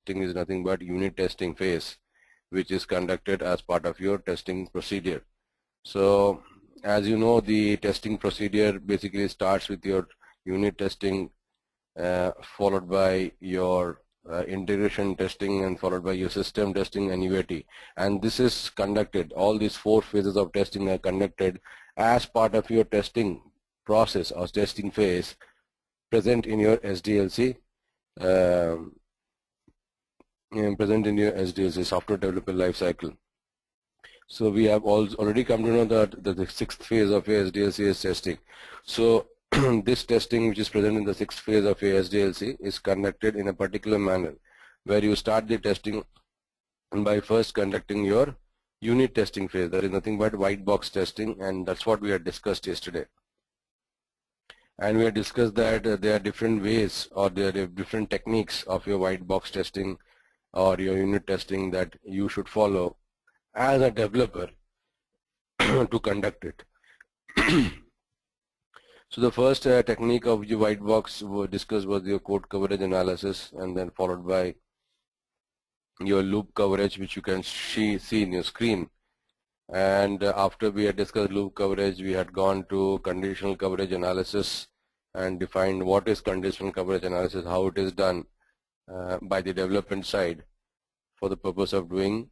testing is nothing but unit testing phase, which is conducted as part of your testing procedure. So as you know, the testing procedure basically starts with your unit testing, followed by your integration testing, and followed by your system testing and UAT. And this is conducted, all these 4 phases of testing are conducted as part of your testing process or testing phase present in your SDLC, software development life cycle. So we have already come to know that the 6th phase of your SDLC is testing. So this testing, which is present in the 6th phase of your SDLC, is conducted in a particular manner, where you start the testing by first conducting your unit testing phase. That is nothing but white box testing, and that's what we had discussed yesterday. And we had discussed that there are different ways, or there are different techniques of your white box testing or your unit testing that you should follow as a developer to conduct it. So the first technique of your white box discussed was your code coverage analysis, and then followed by your loop coverage, which you can see in your screen. And after we had discussed loop coverage, we had gone to conditional coverage analysis and defined what is conditional coverage analysis, how it is done by the development side for the purpose of doing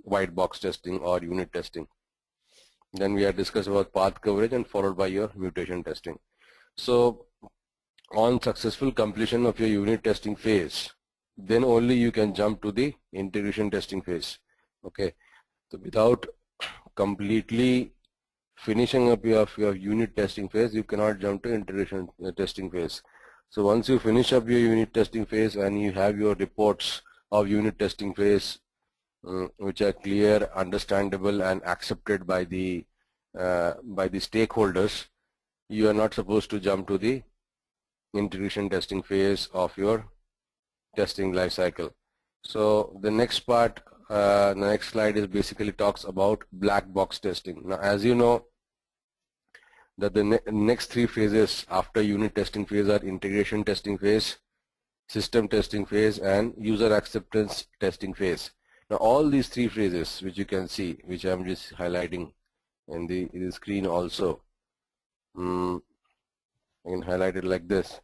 white box testing or unit testing. Then we had discussed about path coverage, and followed by your mutation testing. So on successful completion of your unit testing phase, then only you can jump to the integration testing phase. Okay, so without completely finishing up your unit testing phase, you cannot jump to integration testing phase. So once you finish up your unit testing phase and you have your reports of unit testing phase, which are clear, understandable, and accepted by the stakeholders, you are not supposed to jump to the integration testing phase of your testing life cycle. So the next part, the next slide, is basically talks about black box testing. Now, as you know, that the next 3 phases after unit testing phase are integration testing phase, system testing phase, and user acceptance testing phase. Now all these 3 phases, which you can see, which I'm just highlighting in the screen also, I can highlight it like this.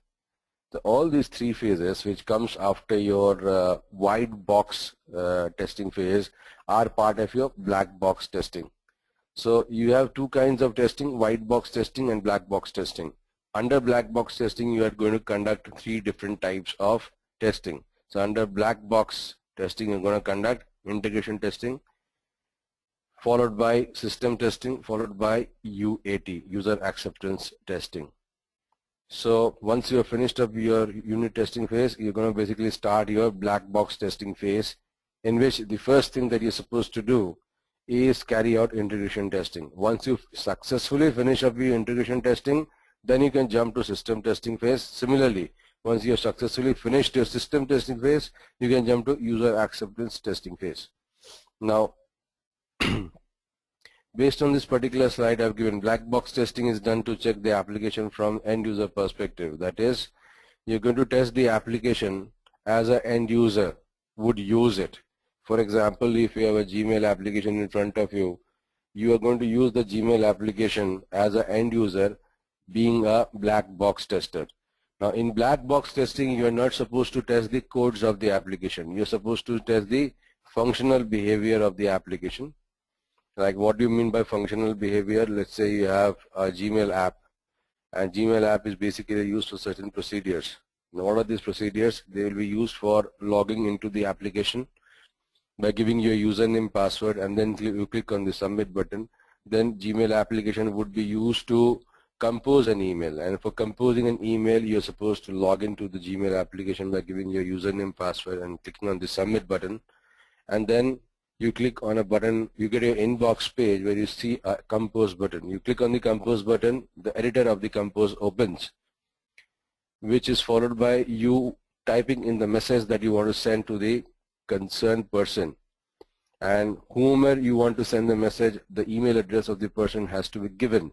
So all these 3 phases, which comes after your white box testing phase, are part of your black box testing. So you have 2 kinds of testing: white box testing and black box testing. Under black box testing, you are going to conduct 3 different types of testing. So under black box testing, you're going to conduct integration testing, followed by system testing, followed by UAT, user acceptance testing. So once you have finished up your unit testing phase, you're going to basically start your black box testing phase, in which the first thing that you're supposed to do is carry out integration testing. Once you successfully finish up your integration testing, then you can jump to system testing phase. Similarly, once you have successfully finished your system testing phase, you can jump to user acceptance testing phase. Now, based on this particular slide I've given, black box testing is done to check the application from end user perspective. That is, you're going to test the application as an end user would use it. For example, if you have a Gmail application in front of you, you are going to use the Gmail application as an end user, being a black box tester. Now in black box testing, you are not supposed to test the codes of the application. You're supposed to test the functional behavior of the application. Like, what do you mean by functional behavior? Let's say you have a Gmail app, and Gmail app is basically used for certain procedures. Now what are these procedures? They will be used for logging into the application by giving your username, password, and then you click on the submit button. Then Gmail application would be used to compose an email, and for composing an email, you're supposed to log into the Gmail application by giving your username, password, and clicking on the submit button. And then you click on a button, you get your inbox page where you see a compose button. You click on the compose button, the editor of the compose opens, which is followed by you typing in the message that you want to send to the concerned person. And whomever you want to send the message, the email address of the person has to be given.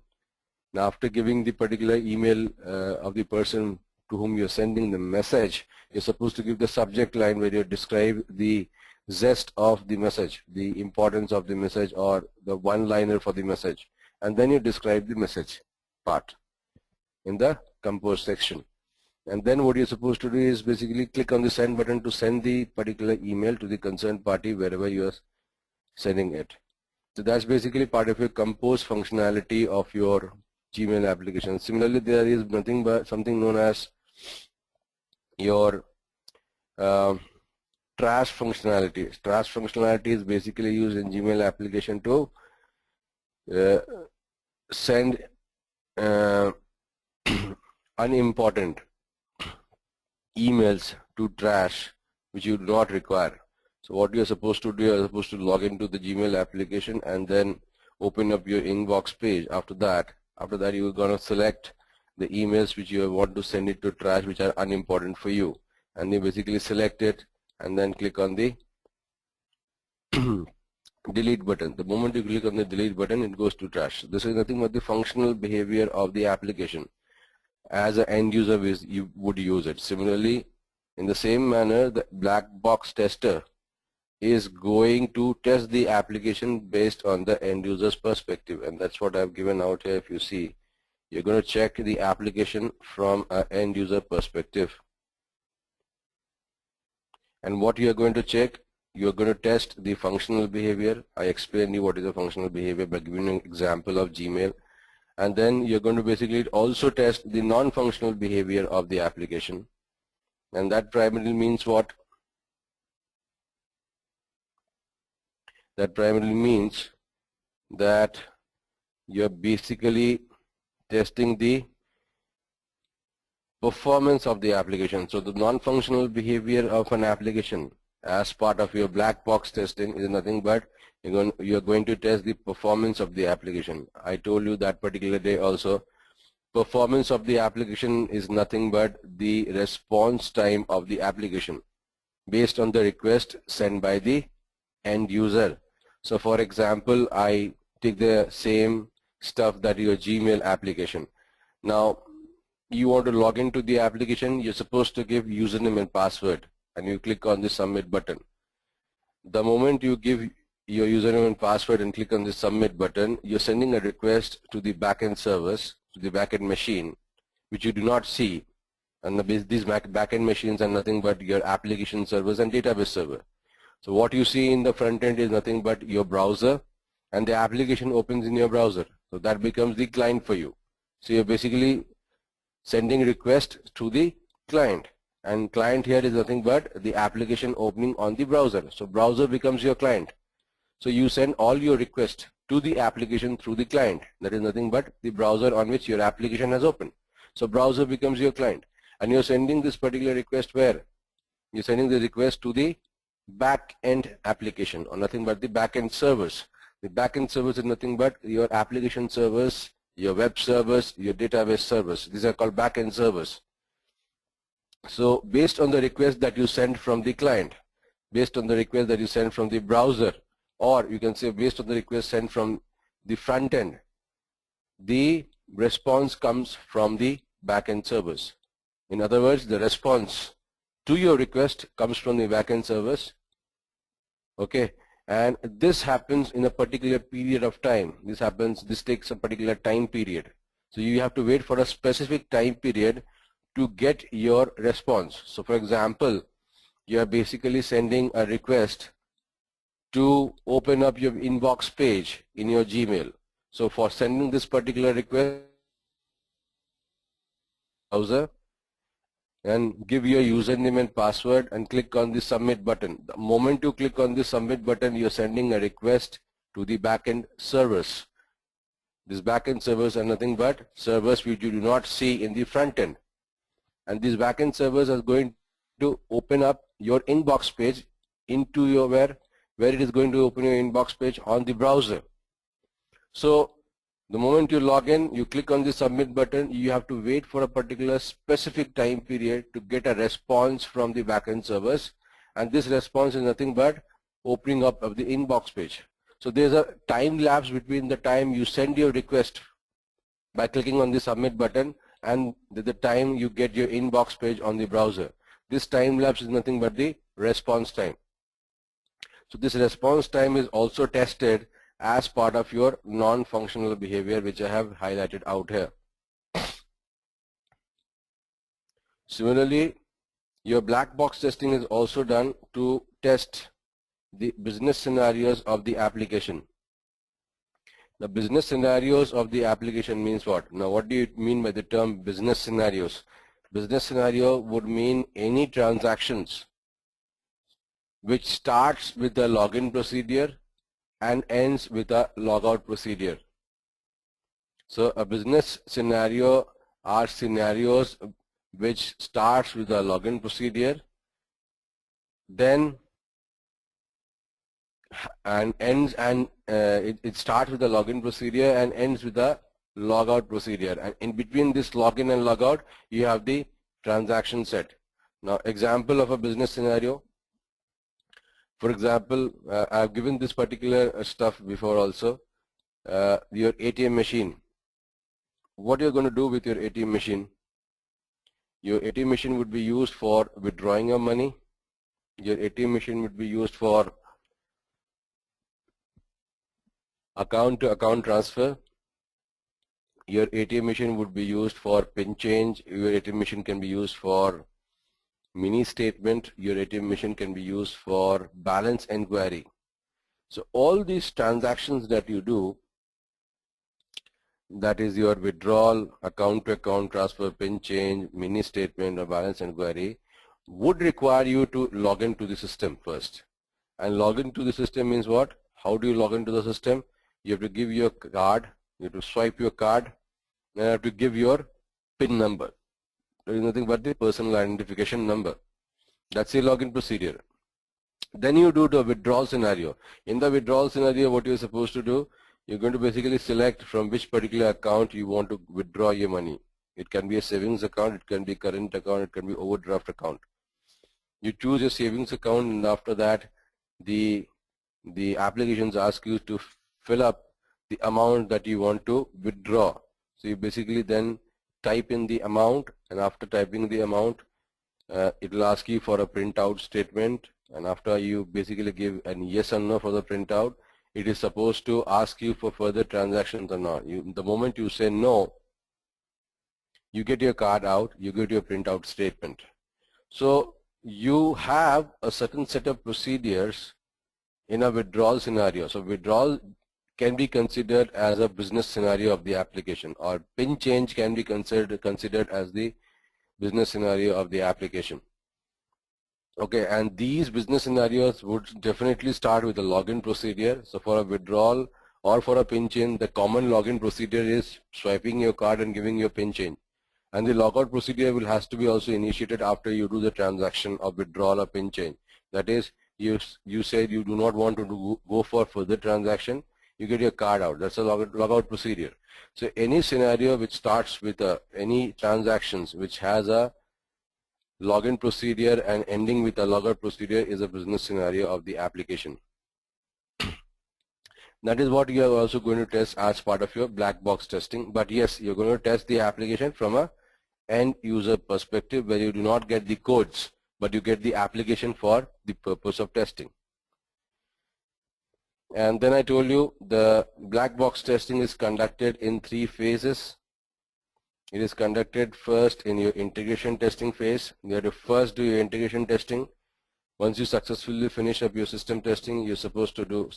Now after giving the particular email of the person to whom you're sending the message, you're supposed to give the subject line where you describe the zest of the message, the importance of the message, or the one-liner for the message, and then you describe the message part in the compose section. And then what you're supposed to do is basically click on the send button to send the particular email to the concerned party wherever you are sending it. So that's basically part of your compose functionality of your Gmail application. Similarly, there is nothing but something known as your trash functionality. Trash functionality is basically used in Gmail application to send unimportant emails to trash which you do not require. So what you're supposed to do, you're supposed to log into the Gmail application and then open up your inbox page. After that you're going to select the emails which you want to send it to trash, which are unimportant for you, and you basically select it and then click on the delete button. The moment you click on the delete button, it goes to trash. This is nothing but the functional behavior of the application. As an end user, you would use it. Similarly, in the same manner, the black box tester is going to test the application based on the end user's perspective, and that's what I've given out here. If you see, you're going to check the application from an end user perspective, and what you're going to check, you're going to test the functional behavior. I explained you what is a functional behavior by giving an example of Gmail. And then you're going to basically also test the non-functional behavior of the application. And that primarily means what? That primarily means that you're basically testing the performance of the application. So the non-functional behavior of an application as part of your black box testing is nothing but you're going to test the performance of the application. I told you that particular day also, performance of the application is nothing but the response time of the application based on the request sent by the end user. So for example, I take the same stuff that your Gmail application. Now you want to log into the application, you're supposed to give username and password, and you click on the submit button. The moment you give your username and password and click on the submit button, you're sending a request to the backend servers, to the backend machine, which you do not see. And these backend machines are nothing but your application servers and database server. So what you see in the front end is nothing but your browser, and the application opens in your browser. So that becomes the client for you. So you're basically sending request to the client, and client here is nothing but the application opening on the browser. So browser becomes your client. So you send all your requests to the application through the client. That is nothing but the browser on which your application has opened. So browser becomes your client, and you're sending this particular request where? You're sending the request to the back-end application, or nothing but the back-end servers. The back-end servers is nothing but your application servers, your web servers, your database servers. These are called back-end servers. So based on the request that you send from the client, based on the request that you send from the browser, or you can say based on the request sent from the front end, the response comes from the backend servers. In other words, the response to your request comes from the backend servers. Okay, and this happens in a particular period of time. This takes a particular time period. So you have to wait for a specific time period to get your response. So for example, you are basically sending a request to open up your inbox page in your Gmail. So for sending this particular request, browser, and give your username and password and click on the submit button. The moment you click on the submit button, you're sending a request to the backend servers. These backend servers are nothing but servers which you do not see in the front end. And these backend servers are going to open up your inbox page into your where it is going to open your inbox page on the browser. So the moment you log in, you click on the submit button, you have to wait for a particular specific time period to get a response from the backend servers, and this response is nothing but opening up of the inbox page. So there's a time lapse between the time you send your request by clicking on the submit button and the time you get your inbox page on the browser. This time lapse is nothing but the response time. So this response time is also tested as part of your non-functional behavior, which I have highlighted out here. Similarly, your black box testing is also done to test the business scenarios of the application. The business scenarios of the application means what? Now, what do you mean by the term business scenarios? Business scenario would mean any transactions which starts with a login procedure and ends with a logout procedure. So a business scenario are scenarios which starts with a login procedure, then it starts with a login procedure and ends with a logout procedure, and in between this login and logout you have the transaction set. Now, example of a business scenario. For example, I have given this particular stuff before also. Your ATM machine. What you're going to do with your ATM machine? Your ATM machine would be used for withdrawing your money. Your ATM machine would be used for account-to-account transfer. Your ATM machine would be used for pin change. Your ATM machine can be used for mini statement. Your ATM machine can be used for balance inquiry. So all these transactions that you do, that is your withdrawal, account-to-account transfer, pin change, mini statement, or balance inquiry, would require you to log into the system first. And log into the system means what? How do you log into the system? You have to give your card, you have to swipe your card, and you have to give your PIN number. There is nothing but the personal identification number. That's the login procedure. Then you do the withdrawal scenario. In the withdrawal scenario, what you're supposed to do, you're going to basically select from which particular account you want to withdraw your money. It can be a savings account, it can be current account, it can be overdraft account. You choose your savings account, and after that the applications ask you to fill up the amount that you want to withdraw. So you basically then type in the amount, and after typing the amount, it will ask you for a printout statement, and after you basically give a yes or no for the printout, it is supposed to ask you for further transactions or not. The moment you say no, you get your card out, you get your printout statement. So you have a certain set of procedures in a withdrawal scenario. So withdrawal can be considered as a business scenario of the application, or pin change can be considered as the business scenario of the application. Okay, and these business scenarios would definitely start with a login procedure. So for a withdrawal or for a pin change, the common login procedure is swiping your card and giving your pin change. And the logout procedure will has to be also initiated after you do the transaction of withdrawal or pin change. That is, you said you do not want to go for further transaction, you get your card out. That's a logout procedure. So any scenario which starts with any transactions which has a login procedure and ending with a logout procedure is a business scenario of the application. That is what you are also going to test as part of your black box testing. But yes, you're going to test the application from a end user perspective, where you do not get the codes, but you get the application for the purpose of testing. And then I told you the black box testing is conducted in 3 phases. It is conducted first in your integration testing phase. You have to first do your integration testing. Once you successfully finish up your system testing, you're supposed to do,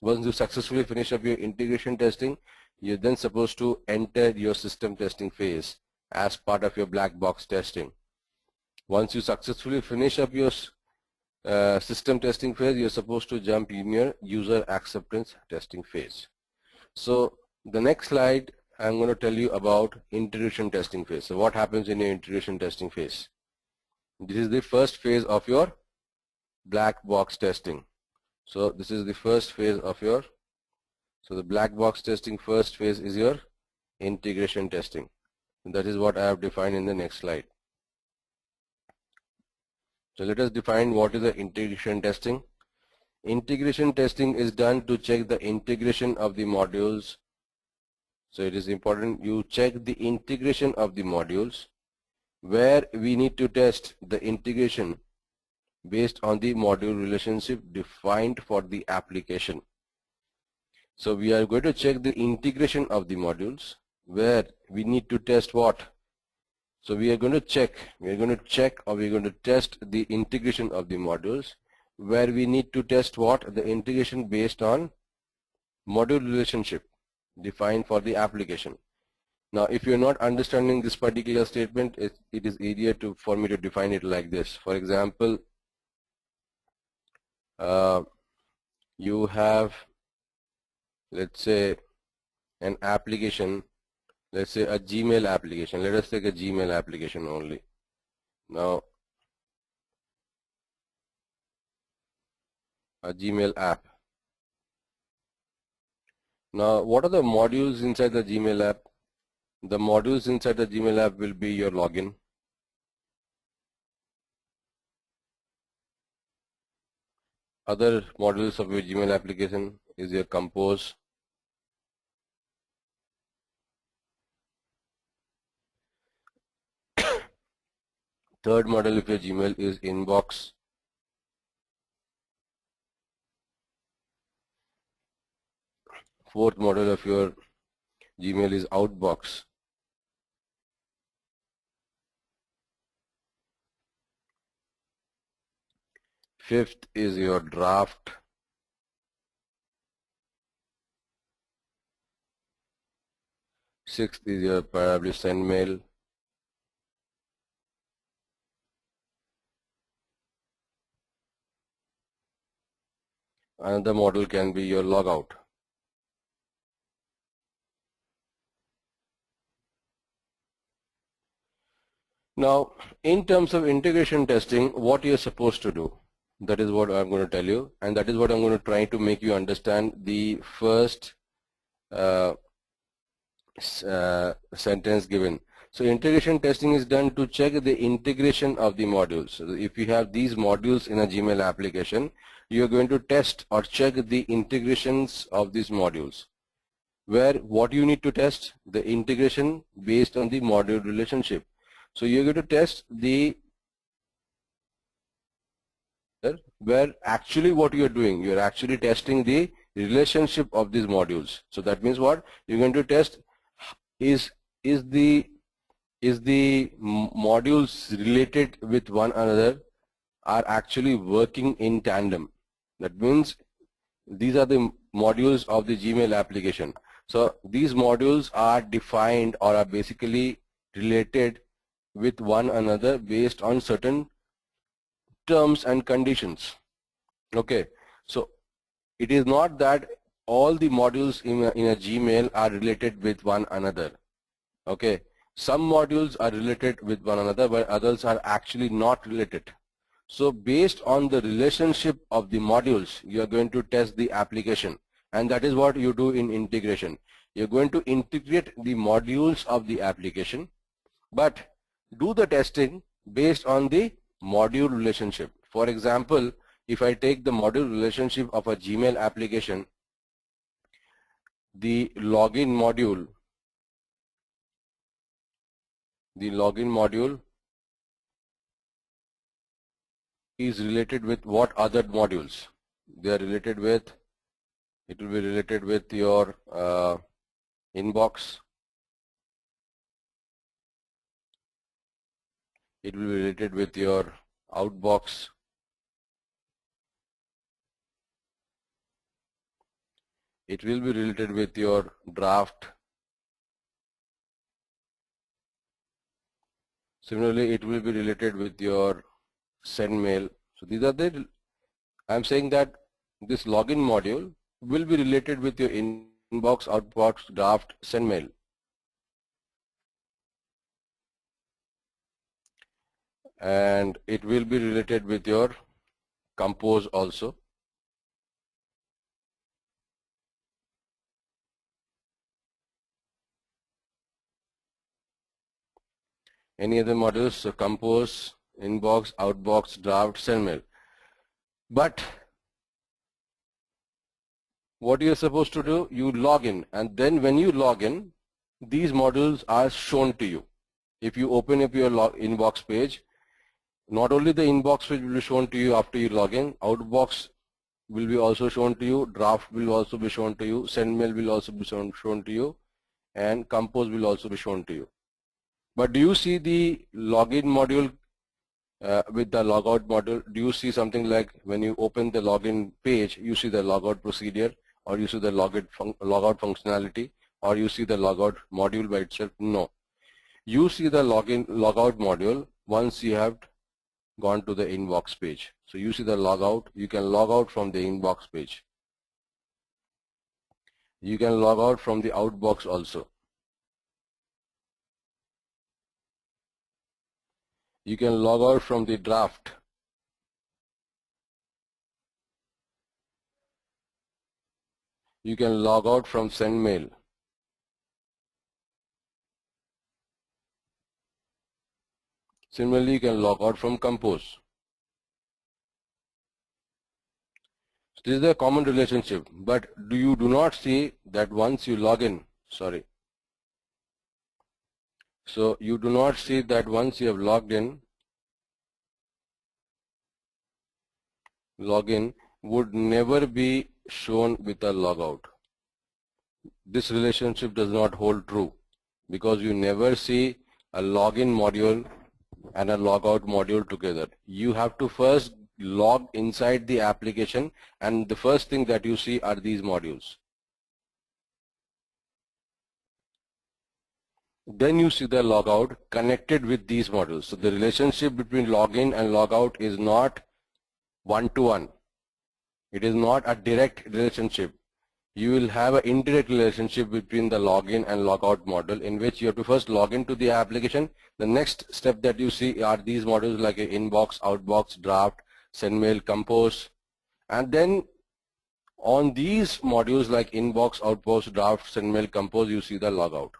once you successfully finish up your integration testing, you're then supposed to enter your system testing phase as part of your black box testing. Once you successfully finish up your system testing phase, you're supposed to jump in your user acceptance testing phase. So the next slide, I'm going to tell you about integration testing phase. So what happens in your integration testing phase? This is the first phase of your black box testing. So this is the first phase of your, so the black box testing first phase is your integration testing. And that is what I have defined in the next slide. So let us define what is the integration testing. Integration testing is done to check the integration of the modules So it is important you check the integration of the modules where we need to test the integration based on the module relationship defined for the application. So we are going to check the integration of the modules where we need to test what? So we are going to check or we are going to test the integration of the modules where we need to test what? The integration based on module relationship defined for the application. Now if you are not understanding this particular statement, it is easier for me to define it like this. For example, you have, let's say, an application, let's say a Gmail application. Let us take a Gmail application only. Now a Gmail app. Now what are the modules inside the Gmail app? The modules inside the Gmail app will be your login, other modules of your Gmail application is your compose, third module of your Gmail is inbox, fourth module of your Gmail is outbox, fifth is your draft, sixth is your probably send mail, another module can be your logout. Now in terms of integration testing, what you're supposed to do, that is what I'm going to tell you, and that is what I'm going to try to make you understand the first sentence given. So integration testing is done to check the integration of the modules. So if you have these modules in a Gmail application, you are going to test or check the integrations of these modules. Where what you need to test? The integration based on the module relationship. So you're going to test the where actually what you are doing, you are actually testing the relationship of these modules. So that means what? You're going to test is the modules related with one another, are actually working in tandem. That means these are the modules of the Gmail application. So these modules are defined or are basically related with one another based on certain terms and conditions. Okay, so it is not that all the modules in a Gmail are related with one another. Okay, some modules are related with one another, but others are actually not related. So based on the relationship of the modules, you are going to test the application, and that is what you do in integration. You're going to integrate the modules of the application, but do the testing based on the module relationship. For example, if I take the module relationship of a Gmail application, the login module is related with what other modules? They are related with, it will be related with your inbox, it will be related with your outbox, it will be related with your draft. Similarly, it will be related with your send mail. So these are the, I'm saying that this login module will be related with your inbox, outbox, draft, send mail. And it will be related with your compose also. Any other modules? So compose, inbox, outbox, draft, send mail. But what you're supposed to do, you log in, and then when you log in, these modules are shown to you. If you open up your inbox page, not only the inbox page will be shown to you after you log in, outbox will be also shown to you, draft will also be shown to you, send mail will also be shown to you, and compose will also be shown to you. But do you see the login module with the logout module? Do you see something like when you open the login page, you see the logout procedure, or you see the logout functionality, or you see the logout module by itself? No. You see the logout module once you have gone to the inbox page. So you see the logout. You can log out from the inbox page. You can log out from the outbox also. You can log out from the draft. You can log out from send mail. Similarly, you can log out from compose. So this is a common relationship, but you do not see that once you log in, so you do not see that once you have logged in, login would never be shown with a logout. This relationship does not hold true because you never see a login module and a logout module together. You have to first log inside the application, and the first thing that you see are these modules. Then you see the logout connected with these modules. So the relationship between login and logout is not one-to-one. It is not a direct relationship. You will have an indirect relationship between the login and logout module, in which you have to first log into the application. The next step that you see are these modules like inbox, outbox, draft, send mail, compose, and then on these modules like inbox, outbox, draft, send mail, compose, you see the logout.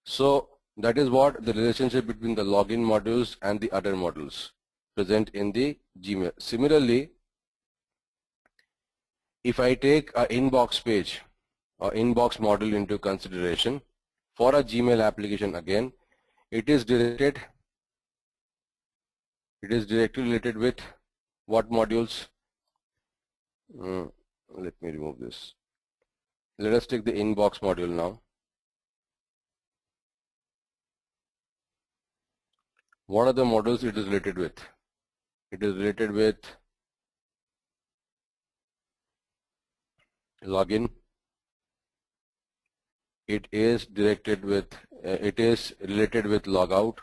So that is what the relationship between the login modules and the other modules present in the Gmail. Similarly, if I take an inbox page or inbox module into consideration for a Gmail application, again, it is directly related with what modules? Let me remove this. Let us take the inbox module now. What are the modules it is related with? It is related with login. It is related with logout,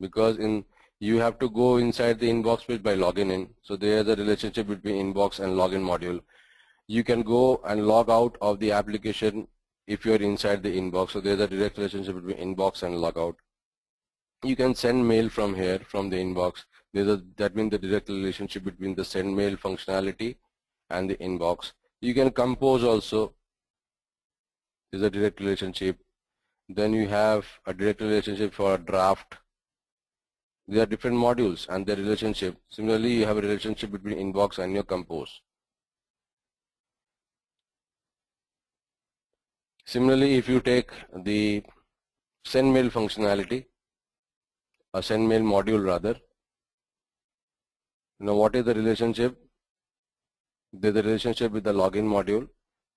because you have to go inside the inbox page by logging in. So there is a relationship between inbox and login module. You can go and log out of the application if you are inside the inbox. So there is a direct relationship between inbox and logout. You can send mail from here, from the inbox. That means the direct relationship between the send mail functionality and the inbox. You can compose also. Is a direct relationship. Then you have a direct relationship for a draft. They are different modules and their relationship. Similarly, you have a relationship between inbox and your compose. Similarly, if you take the send mail functionality, a send mail module rather, now what is the relationship? There's a relationship with the login module.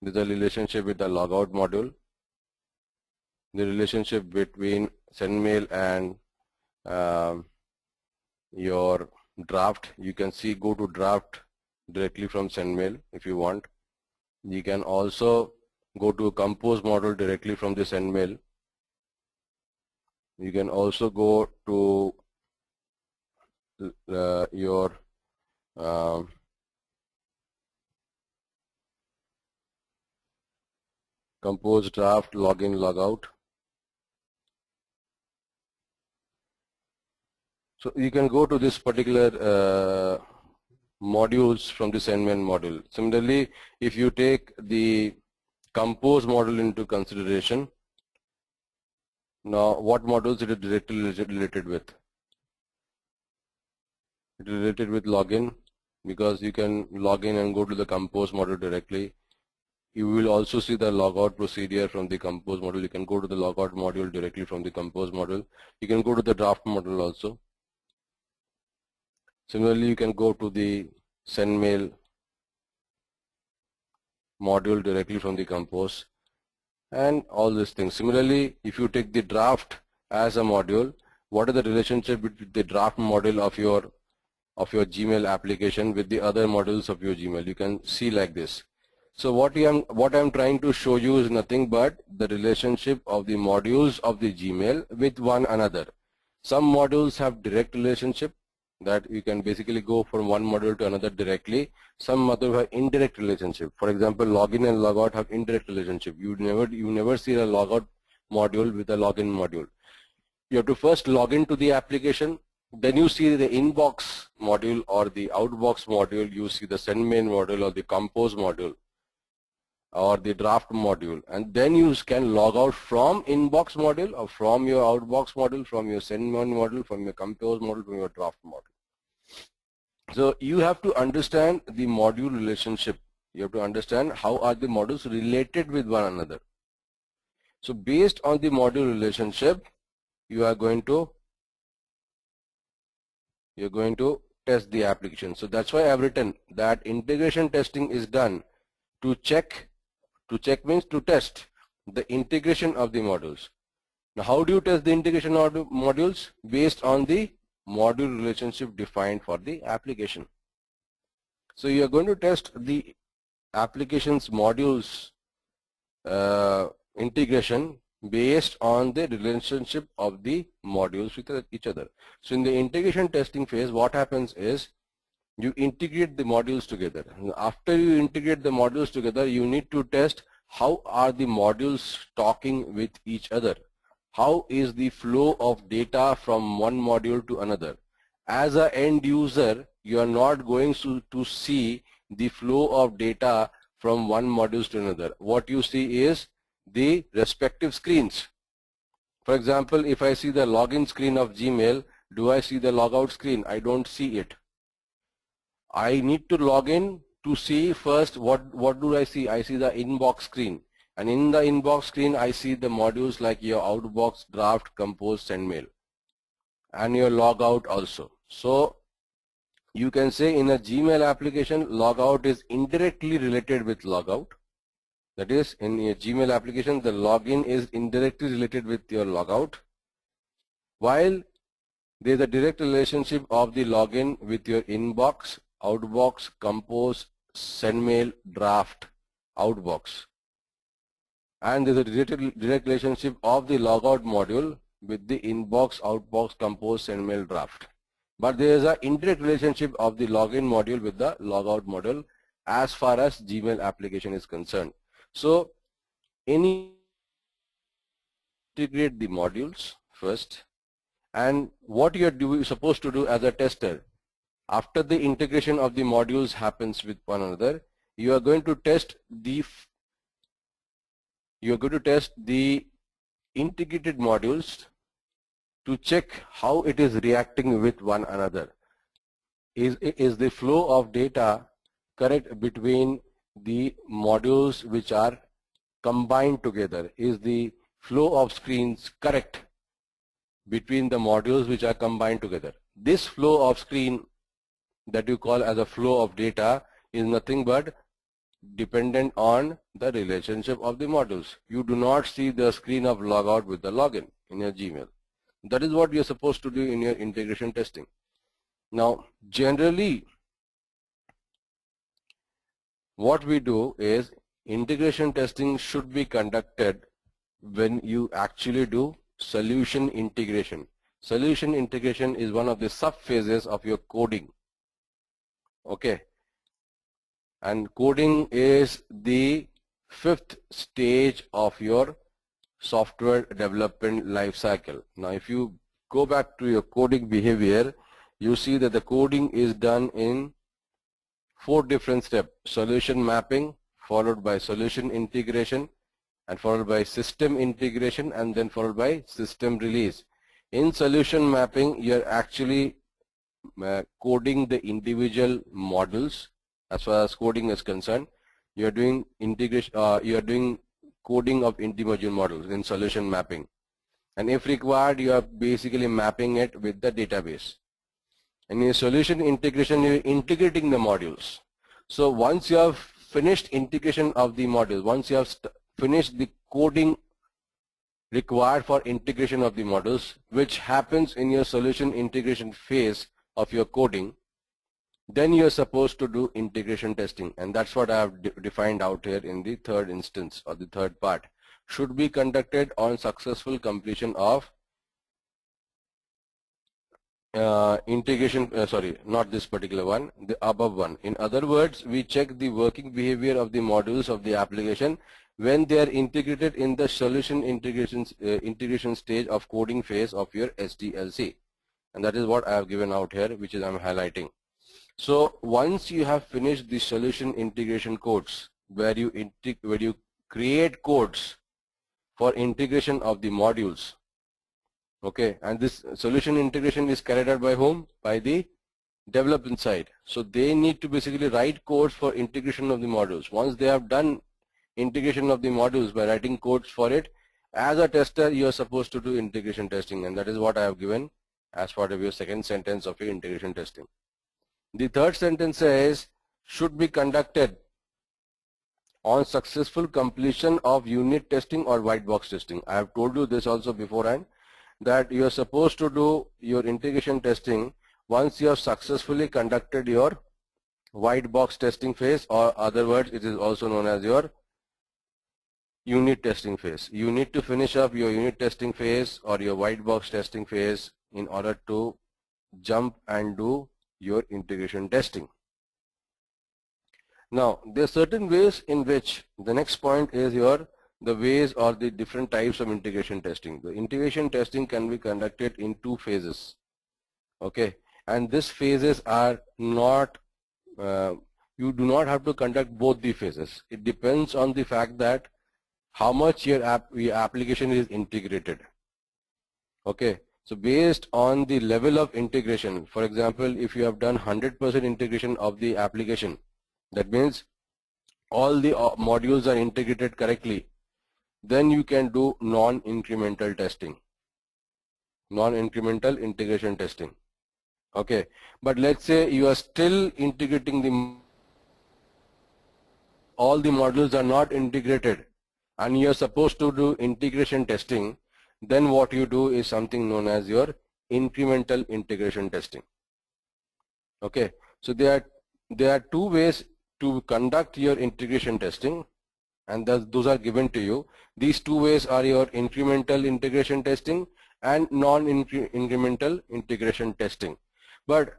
There's a relationship with the logout module. The relationship between send mail and your draft. You can see, go to draft directly from send mail if you want. You can also go to compose module directly from the send mail. You can also go to your compose, draft, login, logout. So you can go to this particular modules from the send mail module. Similarly, if you take the compose module into consideration, now what modules it is directly related with? It is related with login, because you can log in and go to the compose module directly. You will also see the logout procedure from the compose module. You can go to the logout module directly from the compose module. You can go to the draft module also. Similarly, you can go to the send mail module directly from the compose and all these things. Similarly, if you take the draft as a module, what is the relationship between the draft module of your Gmail application with the other modules of your Gmail? You can see like this. So what I'm trying to show you is nothing but the relationship of the modules of the Gmail with one another. Some modules have direct relationship, that you can basically go from one module to another directly. Some modules have indirect relationship. For example, login and logout have indirect relationship. You never see a logout module with a login module. You have to first log into the application, then you see the inbox module or the outbox module, you see the send mail module or the compose module or the draft module, and then you can log out from inbox module or from your outbox module, from your send mail module, from your compose module, from your draft module. So you have to understand the module relationship. You have to understand how are the modules related with one another. So based on the module relationship, you're going to test the application. So that's why I've written that integration testing is done to check. To check means to test the integration of the modules. Now how do you test the integration of the modules? Based on the module relationship defined for the application. So you are going to test the application's modules integration based on the relationship of the modules with each other. So in the integration testing phase, what happens is you integrate the modules together. After you integrate the modules together, you need to test how are the modules talking with each other. How is the flow of data from one module to another? As an end user, you are not going to see the flow of data from one module to another. What you see is the respective screens. For example, if I see the login screen of Gmail, do I see the logout screen? I don't see it. I need to log in to see first what do I see? I see the inbox screen, and in the inbox screen I see the modules like your outbox, draft, compose, send mail, and your logout also. So you can say in a Gmail application, logout is indirectly related with logout. That is, in your Gmail application, the login is indirectly related with your logout, while there is a direct relationship of the login with your inbox, outbox, compose, send mail, draft, outbox. And there is a direct relationship of the logout module with the inbox, outbox, compose, send mail, draft. But there is an indirect relationship of the login module with the logout module as far as Gmail application is concerned. So integrate the modules first, and what you're supposed to do as a tester, after the integration of the modules happens with one another, you are going to test the integrated modules to check how it is reacting with one another. Is the flow of data correct between the modules which are combined together? Is the flow of screens correct between the modules which are combined together? This flow of screen that you call as a flow of data is nothing but dependent on the relationship of the modules. You do not see the screen of logout with the login in your Gmail. That is what you're supposed to do in your integration testing. Now, generally, what we do is integration testing should be conducted when you actually do solution integration. Solution integration is one of the sub-phases of your coding. Okay. And coding is the 5th stage of your software development life cycle. Now, if you go back to your coding behavior, you see that the coding is done in 4 different steps: solution mapping, followed by solution integration, and followed by system integration, and then followed by system release. In solution mapping, you're actually coding the individual models as far as coding is concerned. You are doing integration, you are doing coding of inter-module models in solution mapping. And if required, you are basically mapping it with the database. And in solution integration, you are integrating the modules. So once you have finished integration of the module, once you have finished the coding required for integration of the modules, which happens in your solution integration phase of your coding, then you are supposed to do integration testing, and that's what I have defined out here in the third instance or the third part. Should be conducted on successful completion of integration, sorry, not this particular one, the above one. In other words, we check the working behavior of the modules of the application when they are integrated in the solution integration stage of coding phase of your SDLC. And that is what I have given out here, which is I'm highlighting. So once you have finished the solution integration codes, where you create codes for integration of the modules, okay, and this solution integration is carried out by whom? By the development side. So they need to basically write codes for integration of the modules. Once they have done integration of the modules by writing codes for it, as a tester you are supposed to do integration testing, and that is what I have given as part of your second sentence of your integration testing. The third sentence says should be conducted on successful completion of unit testing or white box testing. I have told you this also beforehand, that you are supposed to do your integration testing once you have successfully conducted your white box testing phase, or other words it is also known as your unit testing phase. You need to finish up your unit testing phase or your white box testing phase in order to jump and do your integration testing. Now there are certain ways in which, the next point is the ways or the different types of integration testing. The integration testing can be conducted in two phases, okay, and these phases are not, you do not have to conduct both the phases. It depends on the fact that how much your application is integrated, okay. So based on the level of integration, for example, if you have done 100% integration of the application, that means all the modules are integrated correctly, then you can do non-incremental testing, non-incremental integration testing, okay. But let's say you are still integrating all the modules are not integrated and you are supposed to do integration testing, then what you do is something known as your incremental integration testing, okay. So there are two ways to conduct your integration testing, and those are given to you. These two ways are your incremental integration testing and non-incremental integration testing. But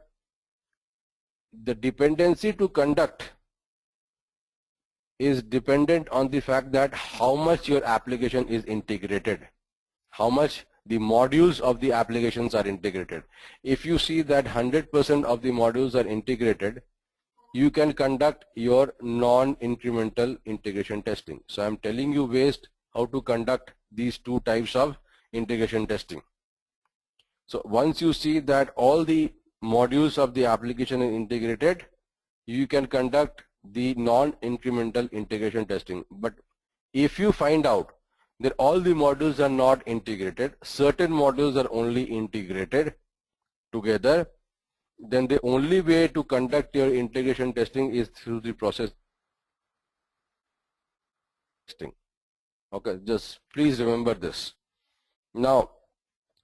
the dependency to conduct is dependent on the fact that how much your application is integrated, how much the modules of the applications are integrated. If you see that 100% of the modules are integrated, you can conduct your non-incremental integration testing. So I'm telling you ways how to conduct these two types of integration testing. So once you see that all the modules of the application are integrated, you can conduct the non-incremental integration testing. But if you find out that all the modules are not integrated, certain modules are only integrated together, then the only way to conduct your integration testing is through the process testing. Okay, just please remember this. Now,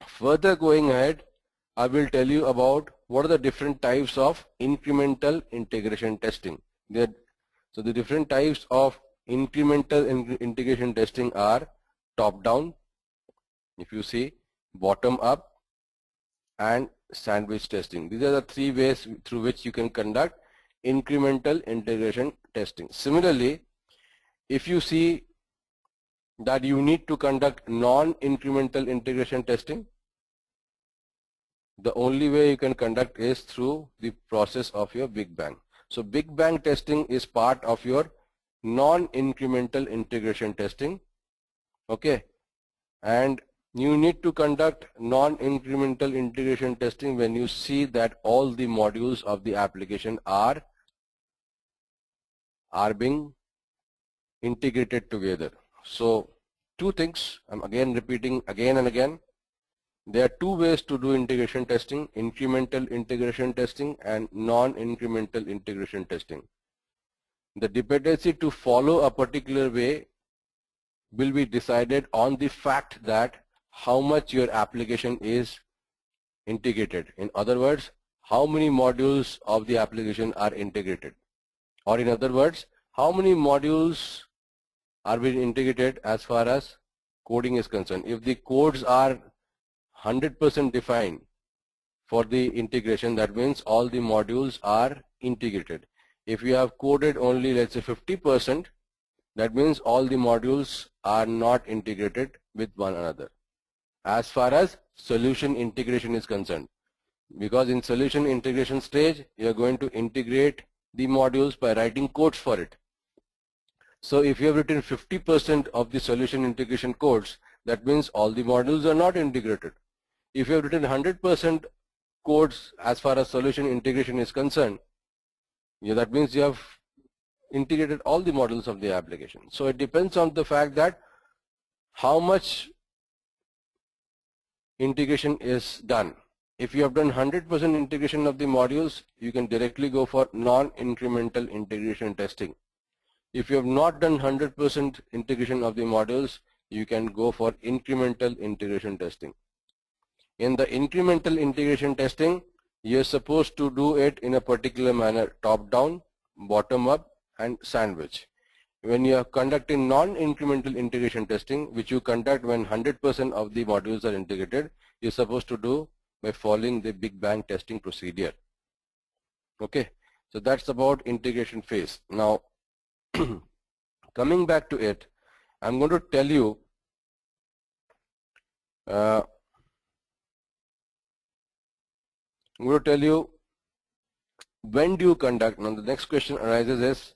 further going ahead, I will tell you about what are the different types of incremental integration testing. So the different types of incremental integration testing are top-down, if you see, bottom-up, and sandwich testing. These are the three ways through which you can conduct incremental integration testing. Similarly, if you see that you need to conduct non-incremental integration testing, the only way you can conduct is through the process of your Big Bang. So Big Bang testing is part of your non-incremental integration testing, okay, and you need to conduct non-incremental integration testing when you see that all the modules of the application are being integrated together. So two things, I'm again repeating again and again. There are two ways to do integration testing: incremental integration testing and non-incremental integration testing. The dependency to follow a particular way will be decided on the fact that how much your application is integrated. In other words, how many modules of the application are integrated, or in other words, how many modules are being integrated as far as coding is concerned. If the codes are 100% defined for the integration, that means all the modules are integrated. If you have coded only, let's say 50%, that means all the modules are not integrated with one another as far as solution integration is concerned. Because in solution integration stage, you are going to integrate the modules by writing codes for it. So if you have written 50% of the solution integration codes, that means all the modules are not integrated. If you have written 100% codes as far as solution integration is concerned, that means you have integrated all the modules of the application. So it depends on the fact that how much integration is done. If you have done 100% integration of the modules, you can directly go for non-incremental integration testing. If you have not done 100% integration of the modules, you can go for incremental integration testing. In the incremental integration testing, you're supposed to do it in a particular manner: top-down, bottom-up, and sandwich. When you are conducting non-incremental integration testing, which you conduct when 100% of the modules are integrated, you're supposed to do by following the Big Bang testing procedure. Okay, so that's about integration phase. Now, coming back to it, I'm going to tell you when do you conduct. Now the next question arises is,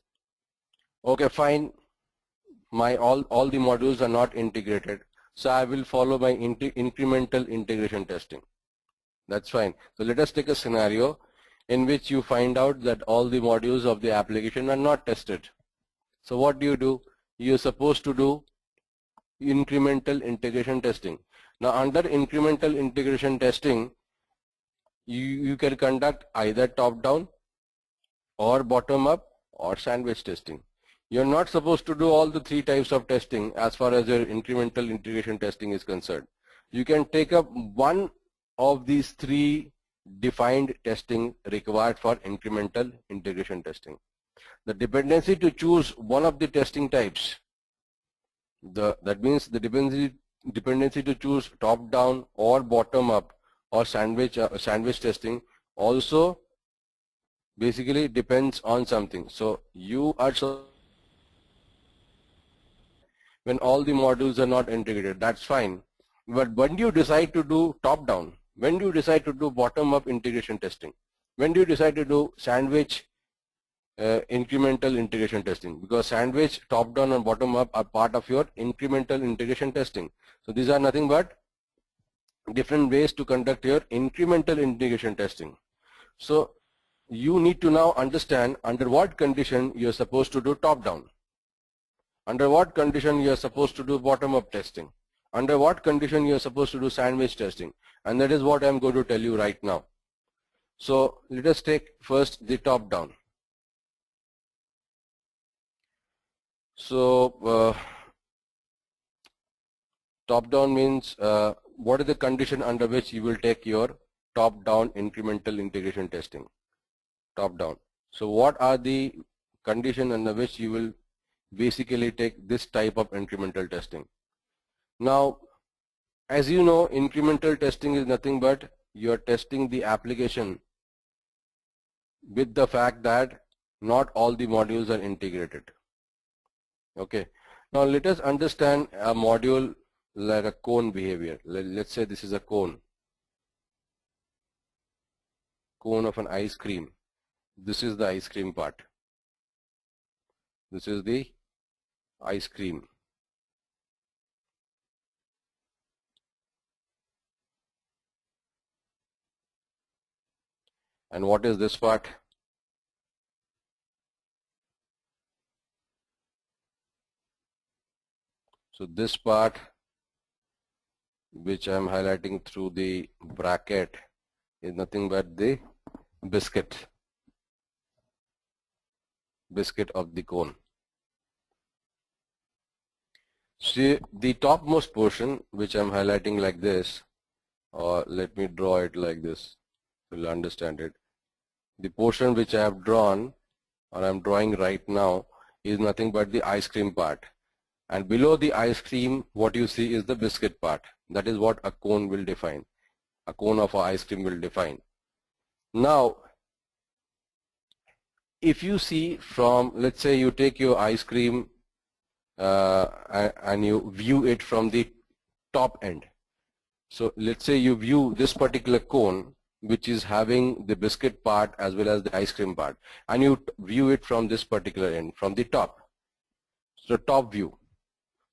okay, fine, my all the modules are not integrated, so I will follow my incremental integration testing. That's fine. So let us take a scenario in which you find out that all the modules of the application are not tested. So what do? You're supposed to do incremental integration testing. Now under incremental integration testing, you can conduct either top-down or bottom-up or sandwich testing. You're not supposed to do all the three types of testing as far as your incremental integration testing is concerned. You can take up one of these three defined testing required for incremental integration testing. The dependency to choose one of the testing types, that means the dependency to choose top-down or bottom-up or sandwich testing also basically depends on something. So you are when all the modules are not integrated, that's fine. But when do you decide to do top-down? When do you decide to do bottom-up integration testing? When do you decide to do sandwich incremental integration testing? Because sandwich, top-down and bottom-up are part of your incremental integration testing. So these are nothing but different ways to conduct your incremental integration testing. So you need to now understand under what condition you are supposed to do top-down, under what condition you are supposed to do bottom-up testing, under what condition you are supposed to do sandwich testing, and that is what I am going to tell you right now. So let us take first the top-down. So top-down means what is the condition under which you will take your top-down incremental integration testing? Top-down. So what are the conditions under which you will basically take this type of incremental testing? Now, as you know, incremental testing is nothing but you are testing the application with the fact that not all the modules are integrated. Okay. Now let us understand a module like a cone behavior. Let's say this is a cone of an ice cream. This is the ice cream part. This is the ice cream. And what is this part? So this part which I am highlighting through the bracket is nothing but the biscuit of the cone. See the topmost portion which I am highlighting like this, or let me draw it like this, you'll understand it. The portion which I have drawn, or I am drawing right now, is nothing but the ice cream part, and below the ice cream what you see is the biscuit part. That is what a cone will define. A cone of ice cream will define. Now if you see from, let's say you take your ice cream and you view it from the top end. So let's say you view this particular cone which is having the biscuit part as well as the ice cream part, and you view it from this particular end, from the top. So top view.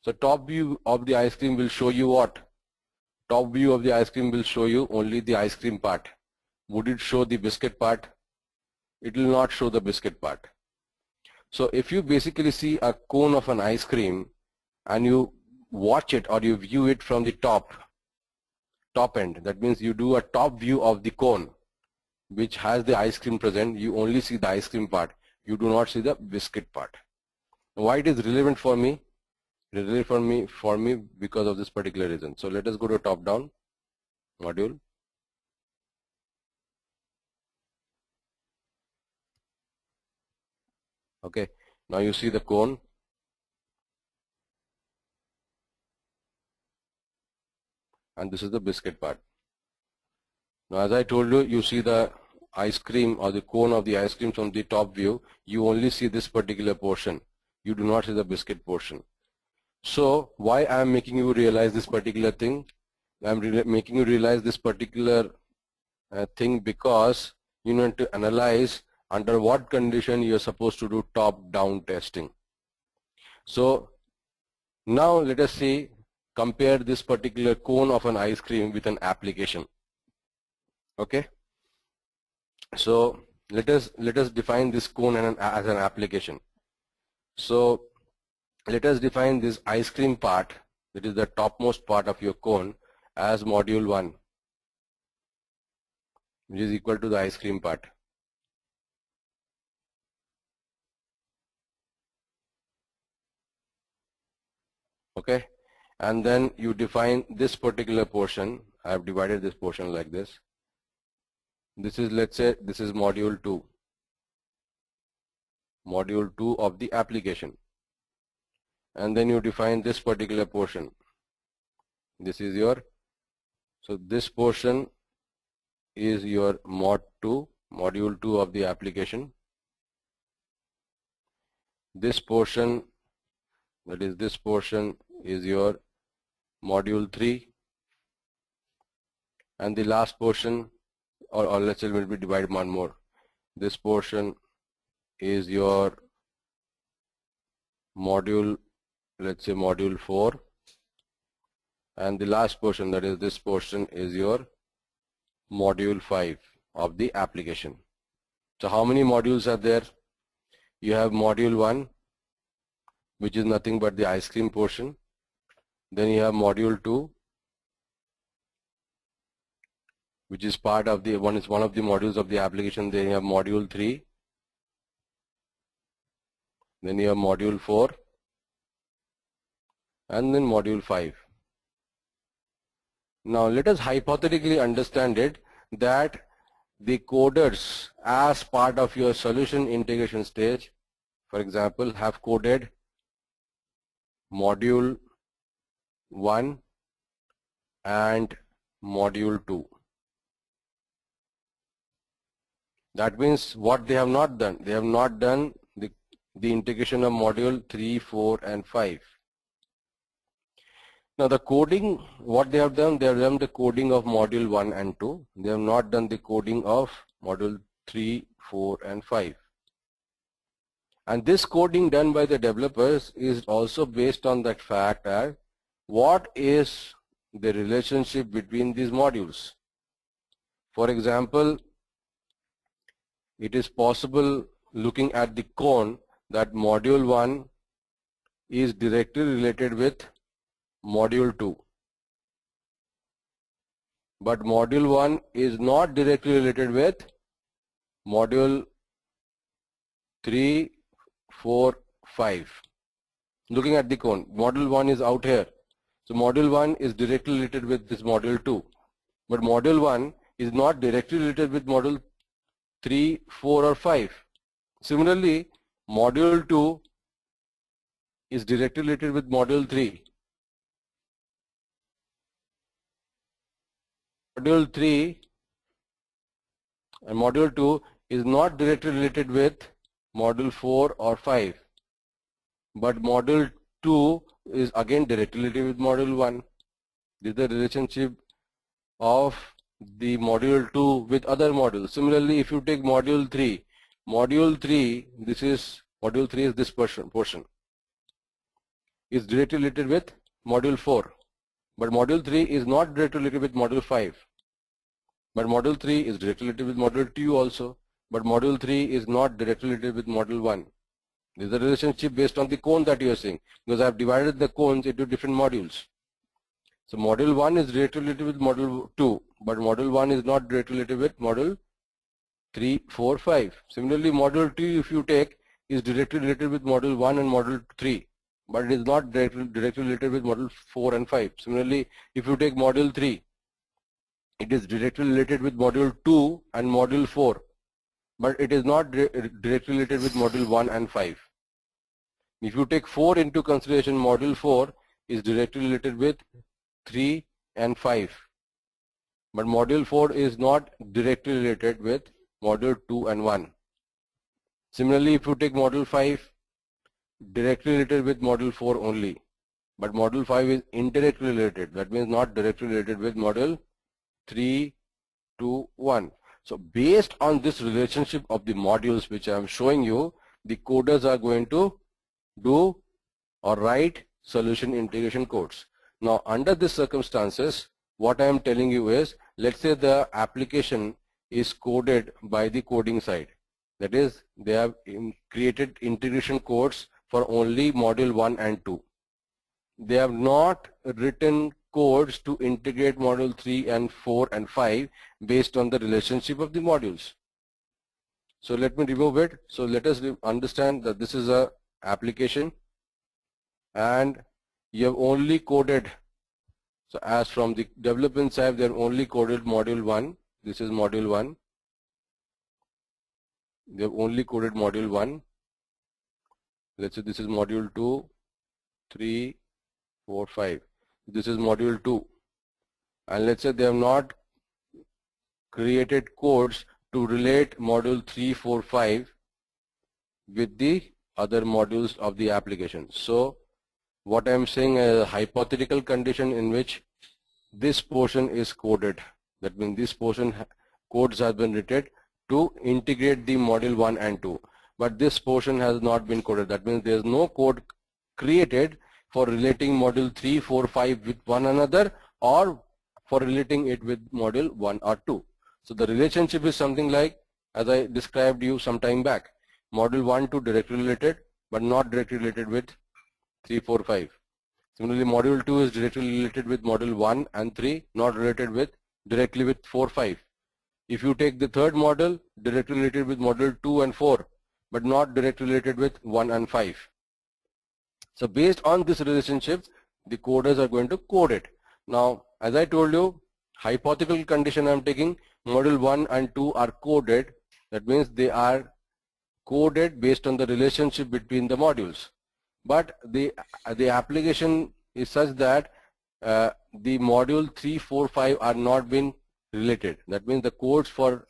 So top view of the ice cream will show you what? Top view of the ice cream will show you only the ice cream part. Would it show the biscuit part? It will not show the biscuit part. So if you basically see a cone of an ice cream and you watch it or you view it from the top end, that means you do a top view of the cone which has the ice cream present, you only see the ice cream part, you do not see the biscuit part. Why it is relevant for me? Relevant for me because of this particular reason. So let us go to top down module. Okay, now you see the cone, and this is the biscuit part. Now as I told you, you see the ice cream or the cone of the ice cream from the top view, you only see this particular portion, you do not see the biscuit portion. So why I am making you realize this particular thing? I am making you realize this particular thing because you need to analyze under what condition you are supposed to do top-down testing. So now let us see, compare this particular cone of an ice cream with an application. Okay, so let us define this cone as an application. So let us define this ice cream part, that is the topmost part of your cone, as module 1, which is equal to the ice cream part. Okay, and then you define this particular portion. I have divided this portion like this. This is, let's say, this is module 2. Module 2 of the application. And then you define this particular portion. This is your, so this portion is your mod 2, module 2 of the application. This portion, that is this portion, is your module 3, and the last portion, or let's say it will be divided one more. This portion is your module, let's say module 4, and the last portion, that is this portion, is your module 5 of the application. So how many modules are there? You have module 1, which is nothing but the ice cream portion. Then you have module 2, which is part of the one of the modules of the application. Then you have module 3. Then you have module 4, and then module 5. Now let us hypothetically understand it that the coders, as part of your solution integration stage, for example, have coded module 1 and module 2. That means what they have not done? They have not done the integration of module 3, 4 and 5. Now the coding, what they have done the coding of module 1 and 2. They have not done the coding of module 3, 4 and 5. And this coding done by the developers is also based on that fact that what is the relationship between these modules. For example, it is possible, looking at the cone, that module 1 is directly related with module 2. But module 1 is not directly related with module 3, 4, 5. Looking at the cone, module 1 is out here. So module 1 is directly related with this module 2. But module 1 is not directly related with module 3, 4 or 5. Similarly, module 2 is directly related with module 3. Module 3 and module 2 is not directly related with module 4 or 5. But module 2 is again directly related with module 1. This is the relationship of the module 2 with other modules. Similarly, if you take module 3, this is this portion is directly related with module 4. But module 3 is not directly related with module 5. But module 3 is directly related with module 2 also. But module 3 is not directly related with module 1. This is the relationship based on the cone that you are seeing, because I have divided the cones into different modules. So module 1 is directly related with module 2, but module 1 is not directly related with module 3, 4, 5. Similarly, module 2, if you take, is directly related with module 1 and module 3, but it is not directly related with module 4 and 5. Similarly, if you take module 3, it is directly related with module 2 and module 4, but it is not directly related with module 1 and 5. If you take 4 into consideration, module 4 is directly related with 3 and 5. But module 4 is not directly related with module 2 and 1. Similarly, if you take module 5, directly related with module 4 only. But module 5 is indirectly related. That means not directly related with module 3, 2, 1. So based on this relationship of the modules which I am showing you, the coders are going to do or write solution integration codes. Now under these circumstances, what I am telling you is, let's say the application is coded by the coding side. That is, they have created integration codes for only module 1 and 2. They have not written codes to integrate module 3 and 4 and 5 based on the relationship of the modules. So let me remove it. So let us understand that this is a application and you have only coded, so as from the development side they have only coded module 1. This is module 1. They have only coded module 1. Let's say this is module 2, 3, 4, 5. This is module 2. And let's say they have not created codes to relate module 3, 4, 5 with the other modules of the application. So what I am saying is a hypothetical condition in which this portion is coded. That means this portion codes have been written to integrate the module 1 and 2. But this portion has not been coded. That means there is no code created for relating module 3, 4, 5 with one another or for relating it with module 1 or 2. So the relationship is something like, as I described you some time back, module 1 to directly related but not directly related with 3, 4, 5. Similarly, module 2 is directly related with module 1 and 3, not related with directly with 4, 5. If you take the third module, directly related with module 2 and 4, but not directly related with 1 and 5. So based on this relationship, the coders are going to code it. Now, as I told you, hypothetical condition I am taking, module 1 and 2 are coded. That means they are coded based on the relationship between the modules. But the application is such that the module 3, 4, 5 are not been related. That means the codes for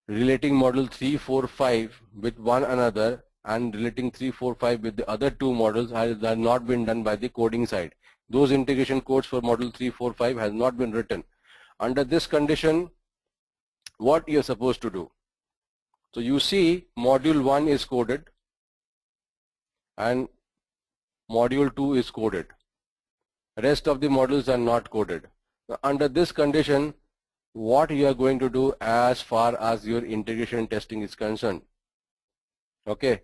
relating module 3, 4, 5 with one another and relating 3, 4, 5 with the other two modules have not been done by the coding side. Those integration codes for module 3, 4, 5 has not been written. Under this condition, what you are supposed to do? So you see module 1 is coded and module 2 is coded. Rest of the modules are not coded. Now, under this condition, what you are going to do as far as your integration testing is concerned? Okay,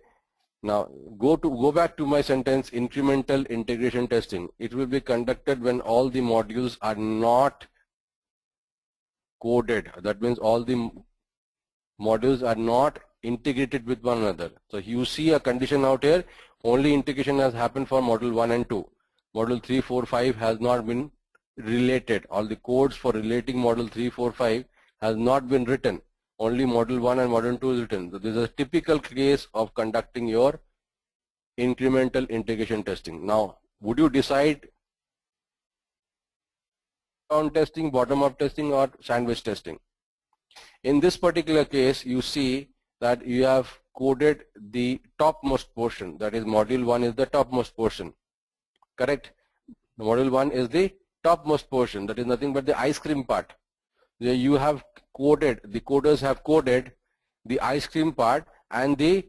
Now go back to my sentence, incremental integration testing. It will be conducted when all the modules are not coded. That means all the modules are not integrated with one another. So you see a condition out here, only integration has happened for module 1 and 2. Module 3, 4, 5 has not been related. All the codes for relating module 3, 4, 5 has not been written. Only module 1 and module 2 is written. So this is a typical case of conducting your incremental integration testing. Now, would you decide on testing, bottom-up testing, or sandwich testing? In this particular case, you see that you have coded the topmost portion. That is, module 1 is the topmost portion. Correct? Module 1 is the topmost portion. That is nothing but the ice cream part. You have coded, the coders have coded the ice cream part and the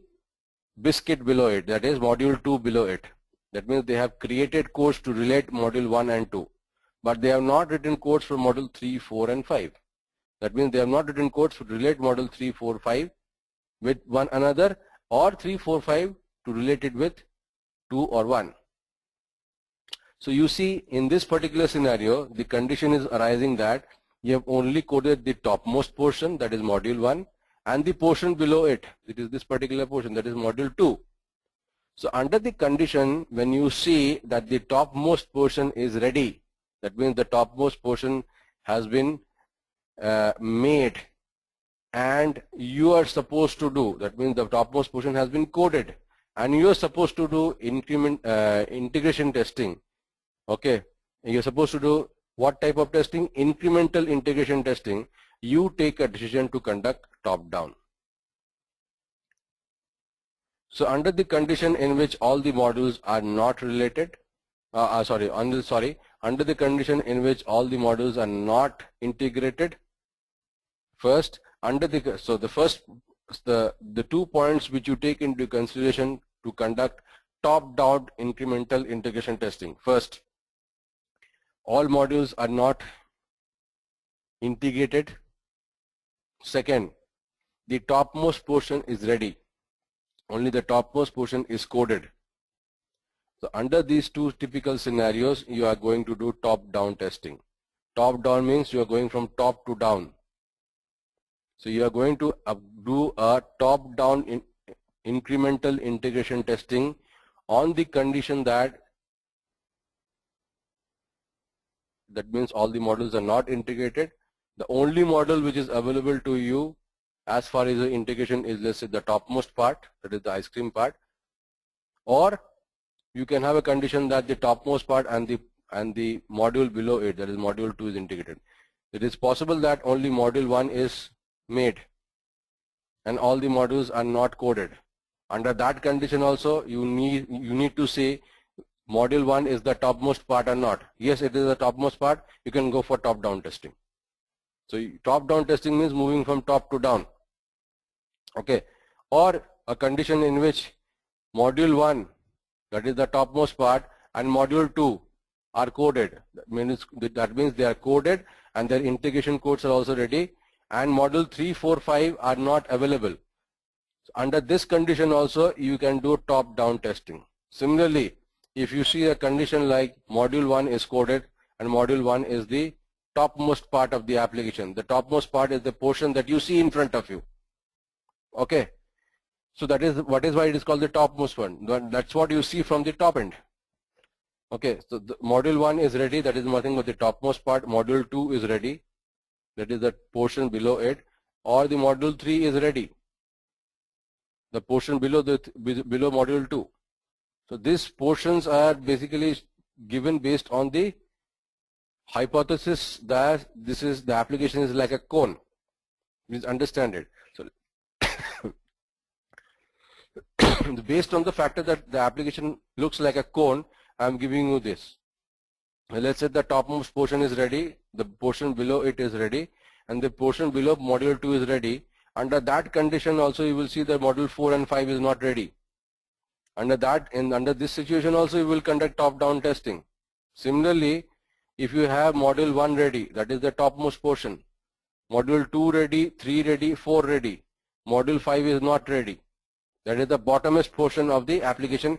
biscuit below it, that is module 2 below it. That means they have created codes to relate module 1 and 2, but they have not written codes for module 3, 4 and 5. That means they have not written codes to relate module 3, 4, 5 with one another, or 3, 4, 5 to relate it with 2 or 1. So you see, in this particular scenario, the condition is arising that you have only coded the topmost portion, that is module 1, and the portion below it, it is this particular portion, that is module 2. So under the condition, when you see that the topmost portion is ready, that means the topmost portion has been made and you are supposed to do, that means the topmost portion has been coded and you are supposed to do integration testing. Okay, you're supposed to do what type of testing? Incremental integration testing. You take a decision to conduct top-down. So under the condition in which all the modules are not related, under the condition in which all the modules are not integrated, first under the, so the first, the 2 points which you take into consideration to conduct top-down incremental integration testing. First, all modules are not integrated. Second, the topmost portion is ready. Only the topmost portion is coded. So under these two typical scenarios, you are going to do top-down testing. Top-down means you are going from top to down. So you are going to do a top-down incremental integration testing on the condition that means all the modules are not integrated. The only model which is available to you as far as the integration is, let's say, the topmost part, that is the ice cream part, or you can have a condition that the topmost part and the module below it, that is module 2, is integrated. It is possible that only module 1 is made and all the modules are not coded. Under that condition also, you need to say module 1 is the topmost part or not. Yes, it is the topmost part. You can go for top-down testing. So top-down testing means moving from top to down. Okay, or a condition in which module 1, that is the topmost part, and module 2 are coded. That means they are coded and their integration codes are also ready, and module 3, 4, 5 are not available. So under this condition also, you can do top-down testing. Similarly, if you see a condition like module 1 is coded and module 1 is the topmost part of the application, the topmost part is the portion that you see in front of you. Okay, so that is why it is called the topmost one. That's what you see from the top end. Okay, so the module 1 is ready, that is nothing but the topmost part. Module 2 is ready, that is the portion below it, or the module 3 is ready, the portion below module 2. So these portions are basically given based on the hypothesis that the application is like a cone. Please understand it. So based on the factor that the application looks like a cone, I am giving you this. Let's say the topmost portion is ready, the portion below it is ready, and the portion below module 2 is ready. Under that condition also, you will see that module 4 and 5 is not ready. Under this situation also, you will conduct top-down testing. Similarly, if you have module 1 ready, that is the topmost portion, module 2 ready, 3 ready, 4 ready, module 5 is not ready. That is the bottommost portion of the application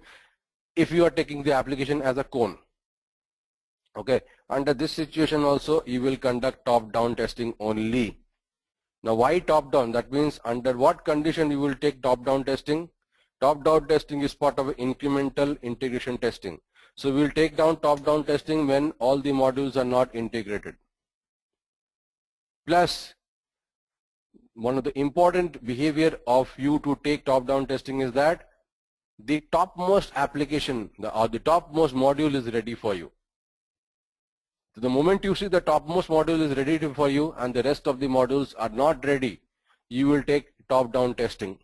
if you are taking the application as a cone. Okay, under this situation also you will conduct top-down testing only. Now why top-down? That means under what condition you will take top-down testing? Top-down testing is part of incremental integration testing. So we will take down top-down testing when all the modules are not integrated. Plus, one of the important behavior of you to take top-down testing is that the topmost application or the topmost module is ready for you. So the moment you see the topmost module is ready for you and the rest of the modules are not ready, you will take top-down testing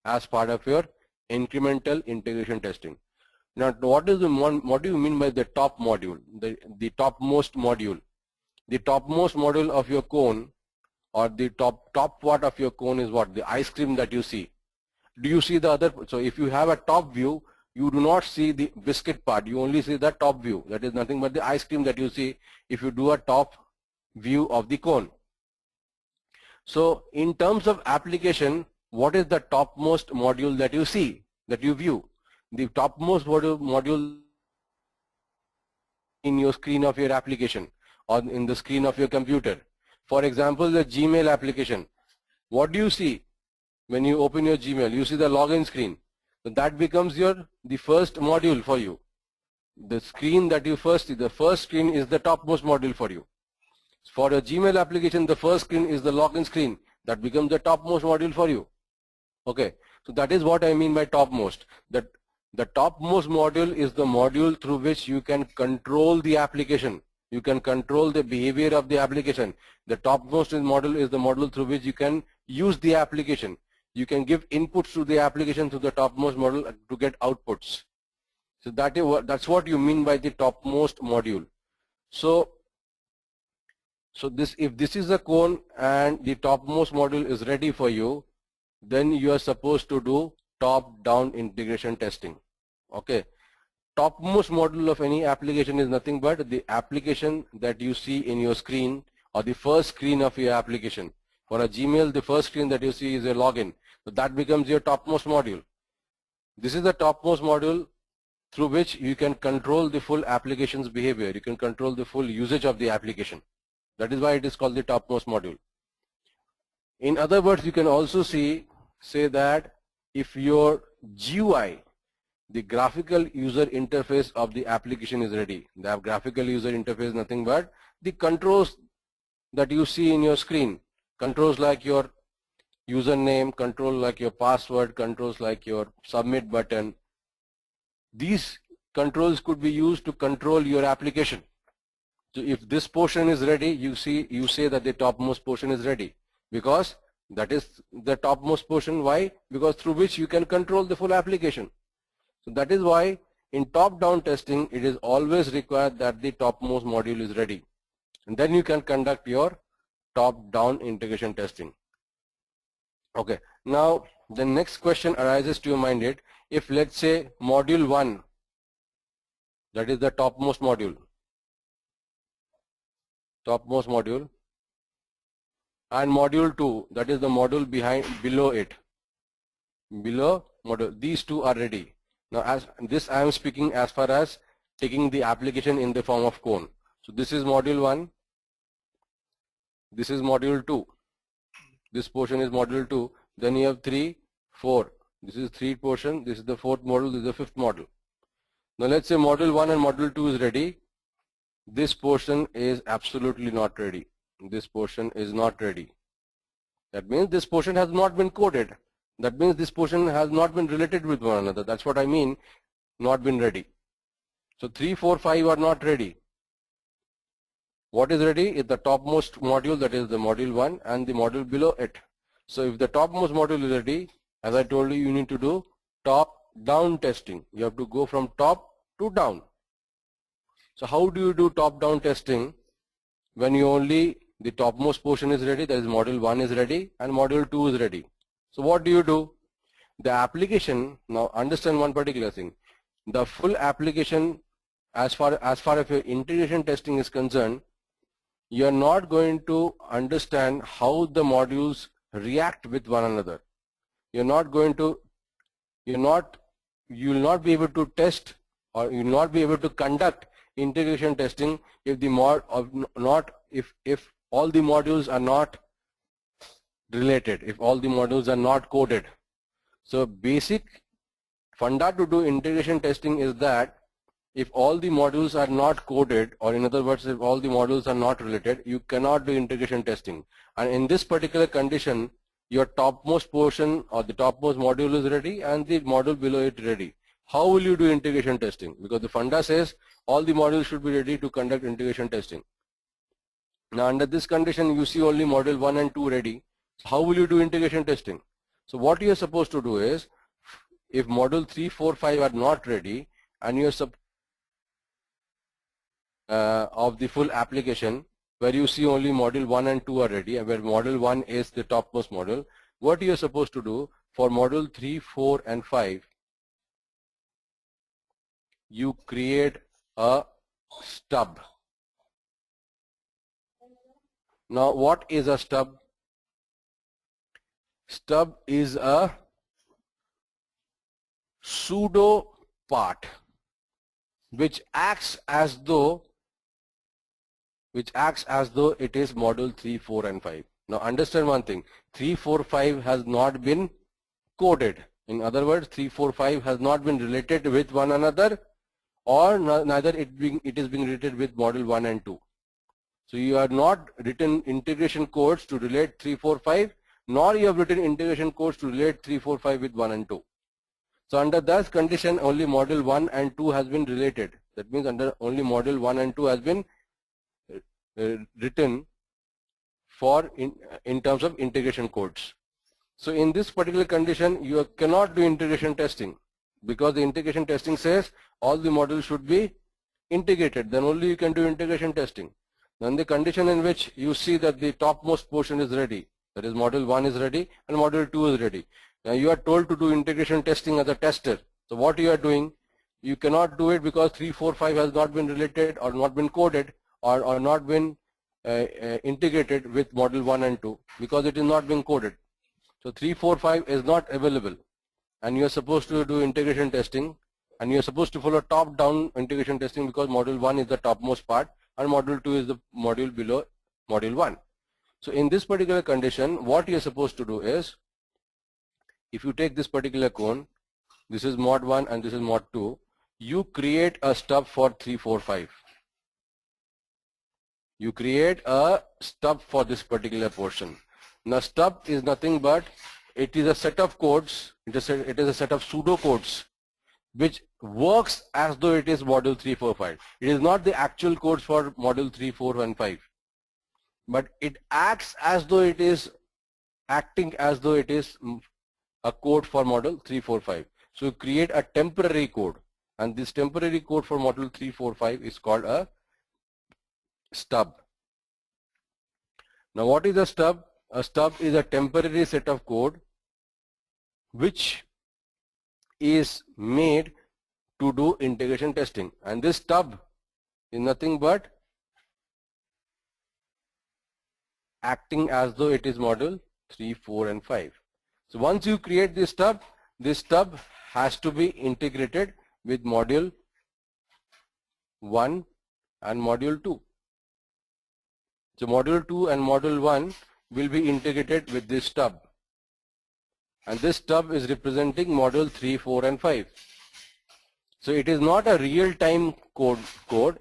as part of your incremental integration testing. Now, what do you mean by the top module, the topmost module? The topmost module of your cone or the top part of your cone is what? The ice cream that you see. Do you see the other? So if you have a top view, you do not see the biscuit part, you only see the top view. That is nothing but the ice cream that you see if you do a top view of the cone. So in terms of application, what is the topmost module that you see, that you view? The topmost module in your screen of your application or in the screen of your computer. For example, the Gmail application. What do you see when you open your Gmail? You see the login screen. So that becomes the first module for you. The screen that you first see, the first screen is the topmost module for you. For a Gmail application, the first screen is the login screen. That becomes the topmost module for you. Okay, so that is what I mean by topmost. That the topmost module is the module through which you can control the application. You can control the behavior of the application. The topmost module is the module through which you can use the application. You can give inputs to the application through the topmost module to get outputs. So that's what you mean by the topmost module. So if this is a cone and the topmost module is ready for you, then you are supposed to do top-down integration testing. Okay. Topmost module of any application is nothing but the application that you see in your screen or the first screen of your application. For a Gmail, the first screen that you see is a login. So that becomes your topmost module. This is the topmost module through which you can control the full application's behavior. You can control the full usage of the application. That is why it is called the topmost module. In other words, you can also say that if your GUI, the graphical user interface of the application is ready. The graphical user interface is nothing but the controls that you see in your screen. Controls like your username, control like your password, controls like your submit button. These controls could be used to control your application. So if this portion is ready, you say that the topmost portion is ready, because that is the topmost portion. Why? Because through which you can control the full application. So that is why in top-down testing, it is always required that the topmost module is ready. And then you can conduct your top-down integration testing. Okay. Now, the next question arises to your mind, if let's say module 1, that is the topmost module, and module 2, that is the module below it, these two are ready. Now, as this I am speaking as far as taking the application in the form of cone. So this is module 1, this is module 2, this portion is module 2, then you have 3, 4, this is 3 portion, this is the 4th module, this is the 5th module. Now let's say module 1 and module 2 is ready. This portion is absolutely not ready. This portion is not ready. That means this portion has not been coded. That means this portion has not been related with one another. That's what I mean, not been ready. So 3, 4, 5 are not ready. What is ready is the topmost module, that is the module 1 and the module below it. So if the topmost module is ready, as I told you, you need to do top-down testing. You have to go from top to down. So how do you do top-down testing when the topmost portion is ready, that is module 1 is ready and module 2 is ready? So what do? The application, now understand one particular thing, the full application as far as your integration testing is concerned, you are not going to understand how the modules react with one another. You're not going to you will not be able to test, or you will not be able to conduct integration testing if the if all the modules are not related, if all the modules are not coded. So basic funda to do integration testing is that if all the modules are not coded, or in other words, if all the modules are not related, you cannot do integration testing. And in this particular condition, your topmost portion or the topmost module is ready and the module below it ready. How will you do integration testing? Because the funda says all the modules should be ready to conduct integration testing. Now under this condition, you see only module 1 and 2 ready. So how will you do integration testing? So what you are supposed to do is, if module 3, 4, 5 are not ready and you are of the full application, where you see only module 1 and 2 are ready, and where module 1 is the topmost module, what you are supposed to do for module 3, 4 and 5, you create a stub. Now what is a stub? Stub is a pseudo part which acts as though it is module 3, 4 and 5. Now understand one thing, 3, 4, 5 has not been coded. In other words, 3, 4, 5 has not been related with one another, or neither it is being related with module 1 and 2. So you are not written integration codes to relate 3, 4, 5, nor you have written integration codes to relate 3, 4, 5 with 1 and 2. So under that condition, only module 1 and 2 has been related. That means under only module 1 and 2 has been written for in terms of integration codes. So in this particular condition, you cannot do integration testing, because the integration testing says all the modules should be integrated. Then only you can do integration testing. Then the condition in which you see that the topmost portion is ready, that is module 1 is ready and module 2 is ready. Now you are told to do integration testing as a tester. So what you are doing, you cannot do it because 3, 4, 5 has not been related or not been coded or not been integrated with module 1 and 2, because it is not being coded. So 3, 4, 5 is not available, and you are supposed to do integration testing, and you are supposed to follow top-down integration testing, because module 1 is the topmost part and module 2 is the module below module 1. So in this particular condition, what you are supposed to do is, if you take this particular cone, this is mod 1 and this is mod 2, you create a stub for 3, 4, 5. You create a stub for this particular portion. Now stub is nothing but, it is a set of codes, it is a set of pseudo codes which works as though it is module 3, 4, 5. It is not the actual codes for module 3, 4 and 5, but it acts as though it is acting as though it is a code for module 3, 4, 5. So you create a temporary code, and this temporary code for module 3, 4, 5 is called a stub. Now what is a stub? A stub is a temporary set of code which is made to do integration testing, and this stub is nothing but acting as though it is module 3, 4 and 5. So once you create this stub has to be integrated with module 1 and module 2. So module 2 and module 1 will be integrated with this stub, and this stub is representing module 3, 4 and 5. So it is not a real-time code,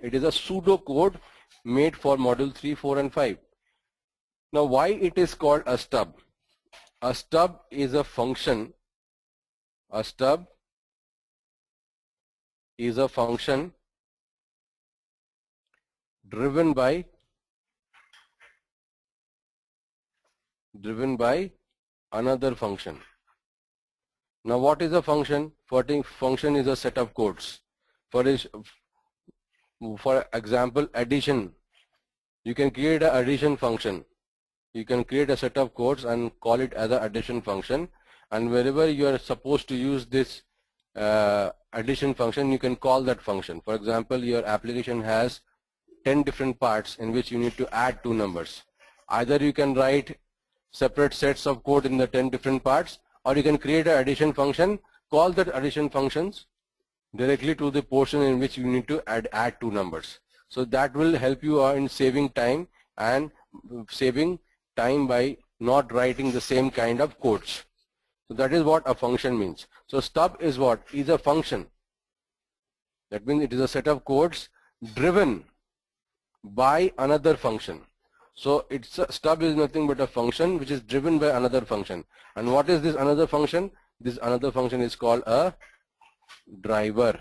it is a pseudo code made for module 3, 4 and 5. Now why it is called a stub? A stub is a function, driven by another function. Now what is a function? Function is a set of codes. For example, addition. You can create an addition function. You can create a set of codes and call it as an addition function, and wherever you are supposed to use this addition function, you can call that function. For example, your application has 10 different parts in which you need to add 2 numbers. Either you can write separate sets of code in the 10 different parts, or you can create an addition function, call that addition functions directly to the portion in which you need to add two numbers. So that will help you in saving time and saving time by not writing the same kind of codes. So that is what a function means. So stub is what? Is a function. That means it is a set of codes driven by another function. So stub is nothing but a function which is driven by another function. And what is this another function? This another function is called a driver.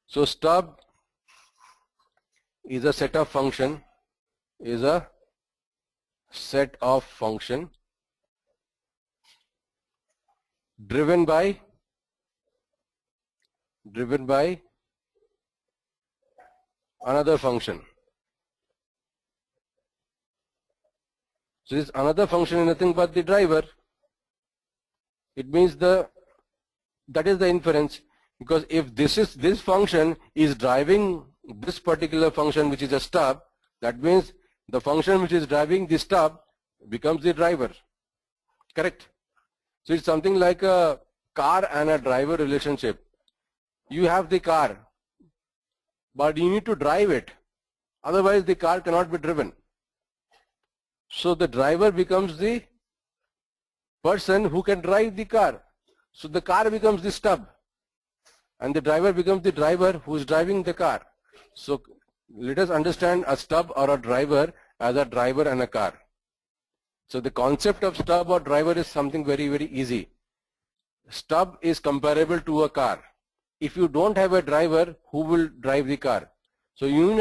So stub is a set of function, driven by another function. So this another function is nothing but the driver. It means that is the inference, because if this function is driving this particular function which is a stub, that means the function which is driving the stub becomes the driver. Correct? So it's something like a car and a driver relationship. You have the car, but you need to drive it. Otherwise the car cannot be driven. So the driver becomes the person who can drive the car. So the car becomes the stub, and the driver becomes the driver who is driving the car. So let us understand a stub or a driver as a driver and a car. So the concept of stub or driver is something very, very easy. Stub is comparable to a car. If you don't have a driver, who will drive the car? So you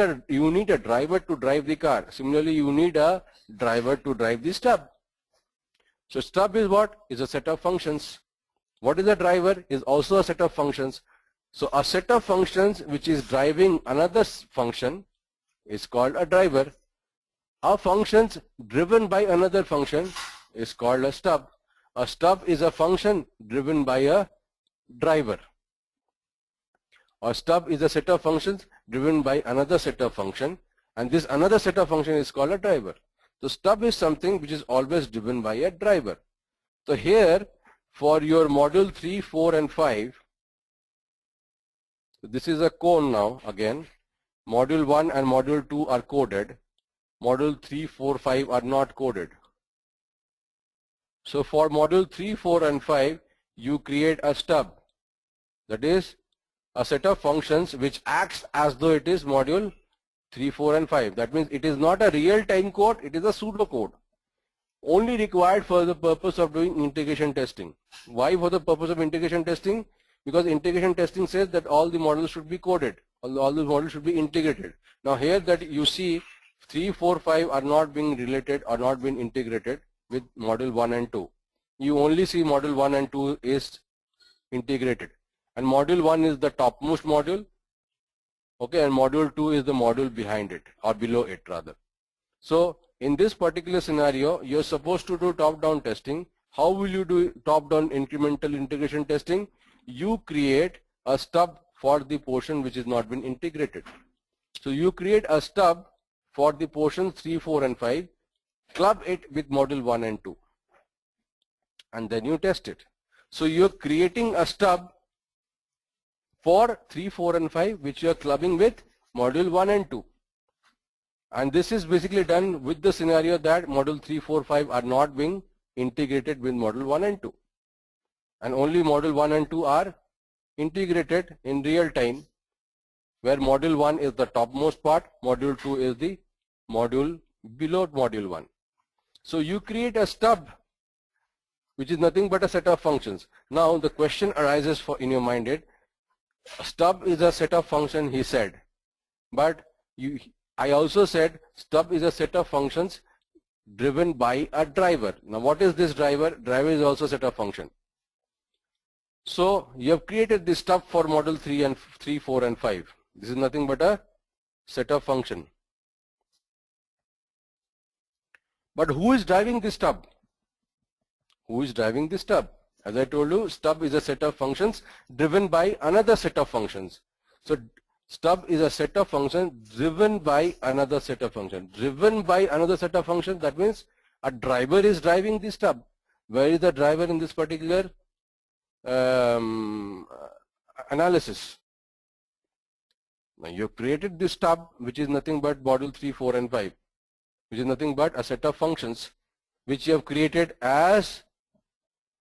need a driver to drive the car. Similarly, you need a driver to drive the stub. So stub is what? Is a set of functions. What is a driver? Is also a set of functions. So a set of functions which is driving another function is called a driver. A functions driven by another function is called a stub. A stub is a function driven by a driver. A stub is a set of functions driven by another set of function, and this another set of function is called a driver. So stub is something which is always driven by a driver. So here for your module 3, 4 and 5, this is a cone now again. Module 1 and module 2 are coded. Module 3, 4, 5 are not coded. So for module 3, 4 and 5, you create a stub. That is a set of functions which acts as though it is module 3, 4 and 5. That means it is not a real-time code, it is a pseudocode. Only required for the purpose of doing integration testing. Why for the purpose of integration testing? Because integration testing says that all the models should be coded, all the models should be integrated. Now here that you see 3, 4, 5 are not being related or not being integrated with module 1 and 2. You only see module 1 and 2 is integrated. And module 1 is the topmost module, okay, and module 2 is the module behind it or below it rather. So in this particular scenario, you're supposed to do top-down testing. How will you do top-down incremental integration testing? You create a stub for the portion which is not been integrated. So you create a stub for the portions 3, 4 and 5, club it with module 1 and 2, and then you test it. So you're creating a stub for 3, 4 and 5 which you are clubbing with module 1 and 2. And this is basically done with the scenario that module 3, 4, 5 are not being integrated with module 1 and 2. And only module 1 and 2 are integrated in real time, where module 1 is the topmost part, module 2 is the module below module 1. So you create a stub which is nothing but a set of functions. Now the question arises in your mind, a stub is a set of function, he said, but I also said stub is a set of functions driven by a driver. Now what is this driver? Driver is also a set of function. So you have created this stub for module 3, 4 and 5. This is nothing but a set of function. But who is driving this stub? Who is driving this stub? As I told you, stub is a set of functions driven by another set of functions. So stub is a set of functions driven by another set of functions. Driven by another set of functions, that means A driver is driving the stub. Where is the driver in this particular analysis? Now you have created this stub, which is nothing but module 3, 4 and 5, which is nothing but a set of functions which you have created as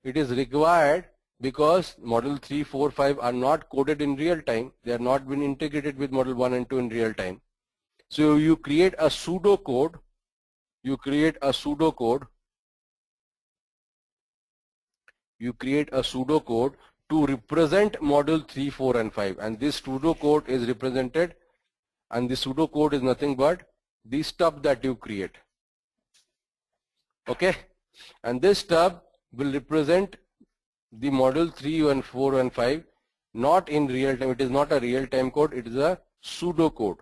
it is required, because module 3, 4, 5 are not coded in real time. They are not been integrated with module 1 and 2 in real time. So you create a pseudo code. You create a pseudo code to represent module 3, 4 and 5, and this pseudo code is represented, and this pseudo code is nothing but the stub that you create. Okay, and this stub will represent the module 3 and 4 and 5 not in real time. It is not a real time code, it is a pseudo code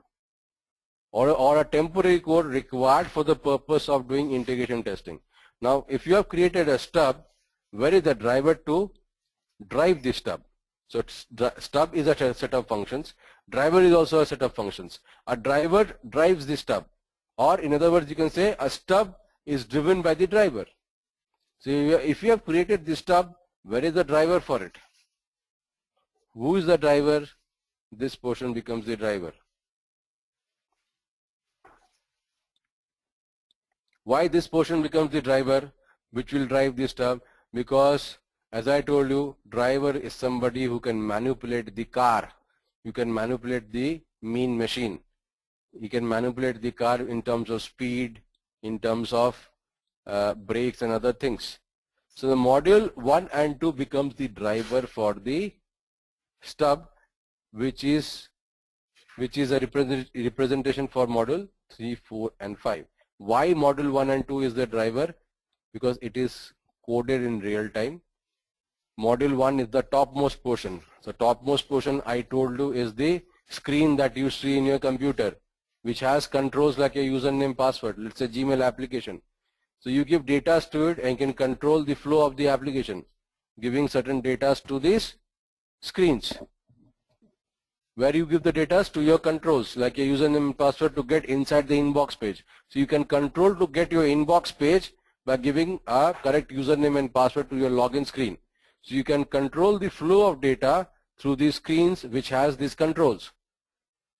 or a temporary code required for the purpose of doing integration testing. Now if you have created a stub, where is the driver to drive this stub? So stub is a set of functions, driver is also a set of functions. A driver drives the stub, or in other words you can say a stub is driven by the driver. So if you have created this stub, where is the driver for it? Who is the driver? This portion becomes the driver. Why this portion becomes the driver which will drive this stub? Because as I told you, driver is somebody who can manipulate the car. You can manipulate the mean machine. You can manipulate the car in terms of speed, in terms of brakes and other things. So the module 1 and 2 becomes the driver for the stub, which is a representation for module 3, 4 and 5. Why module 1 and 2 is the driver? Because it is coded in real time. Module 1 is the topmost portion. So topmost portion I told you is the screen that you see in your computer, which has controls like your username, password, let's say Gmail application. So you give data to it and can control the flow of the application, giving certain data to these screens, where you give the data to your controls like your username and password to get inside the inbox page. So you can control to get your inbox page by giving a correct username and password to your login screen. So you can control the flow of data through these screens which has these controls.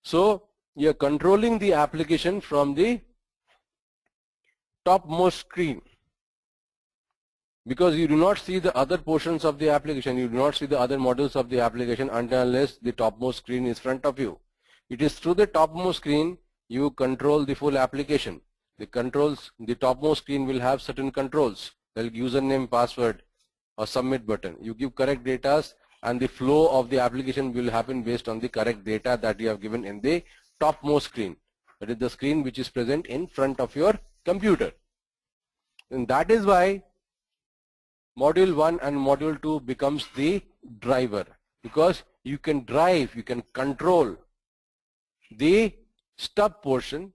So you're controlling the application from the topmost screen, because you do not see the other portions of the application, you do not see the other modules of the application until unless the topmost screen is in front of you. It is through the topmost screen you control the full application. The controls, the topmost screen will have certain controls like username, password or submit button. You give correct data and the flow of the application will happen based on the correct data that you have given in the topmost screen. That is the screen which is present in front of your computer. And that is why module 1 and module 2 becomes the driver, because you can drive, you can control the stub portion,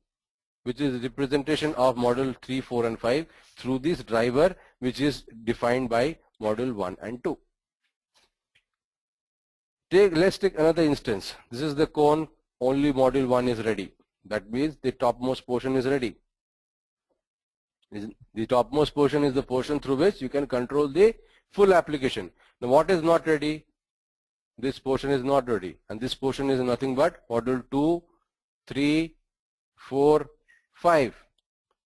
which is representation of module 3, 4 and 5 through this driver which is defined by module 1 and 2. Let's take another instance. This is the cone, only module 1 is ready. That means the topmost portion is ready. The topmost portion is the portion through which you can control the full application. Now what is not ready? This portion is not ready, and this portion is nothing but module 2, 3, 4, 5.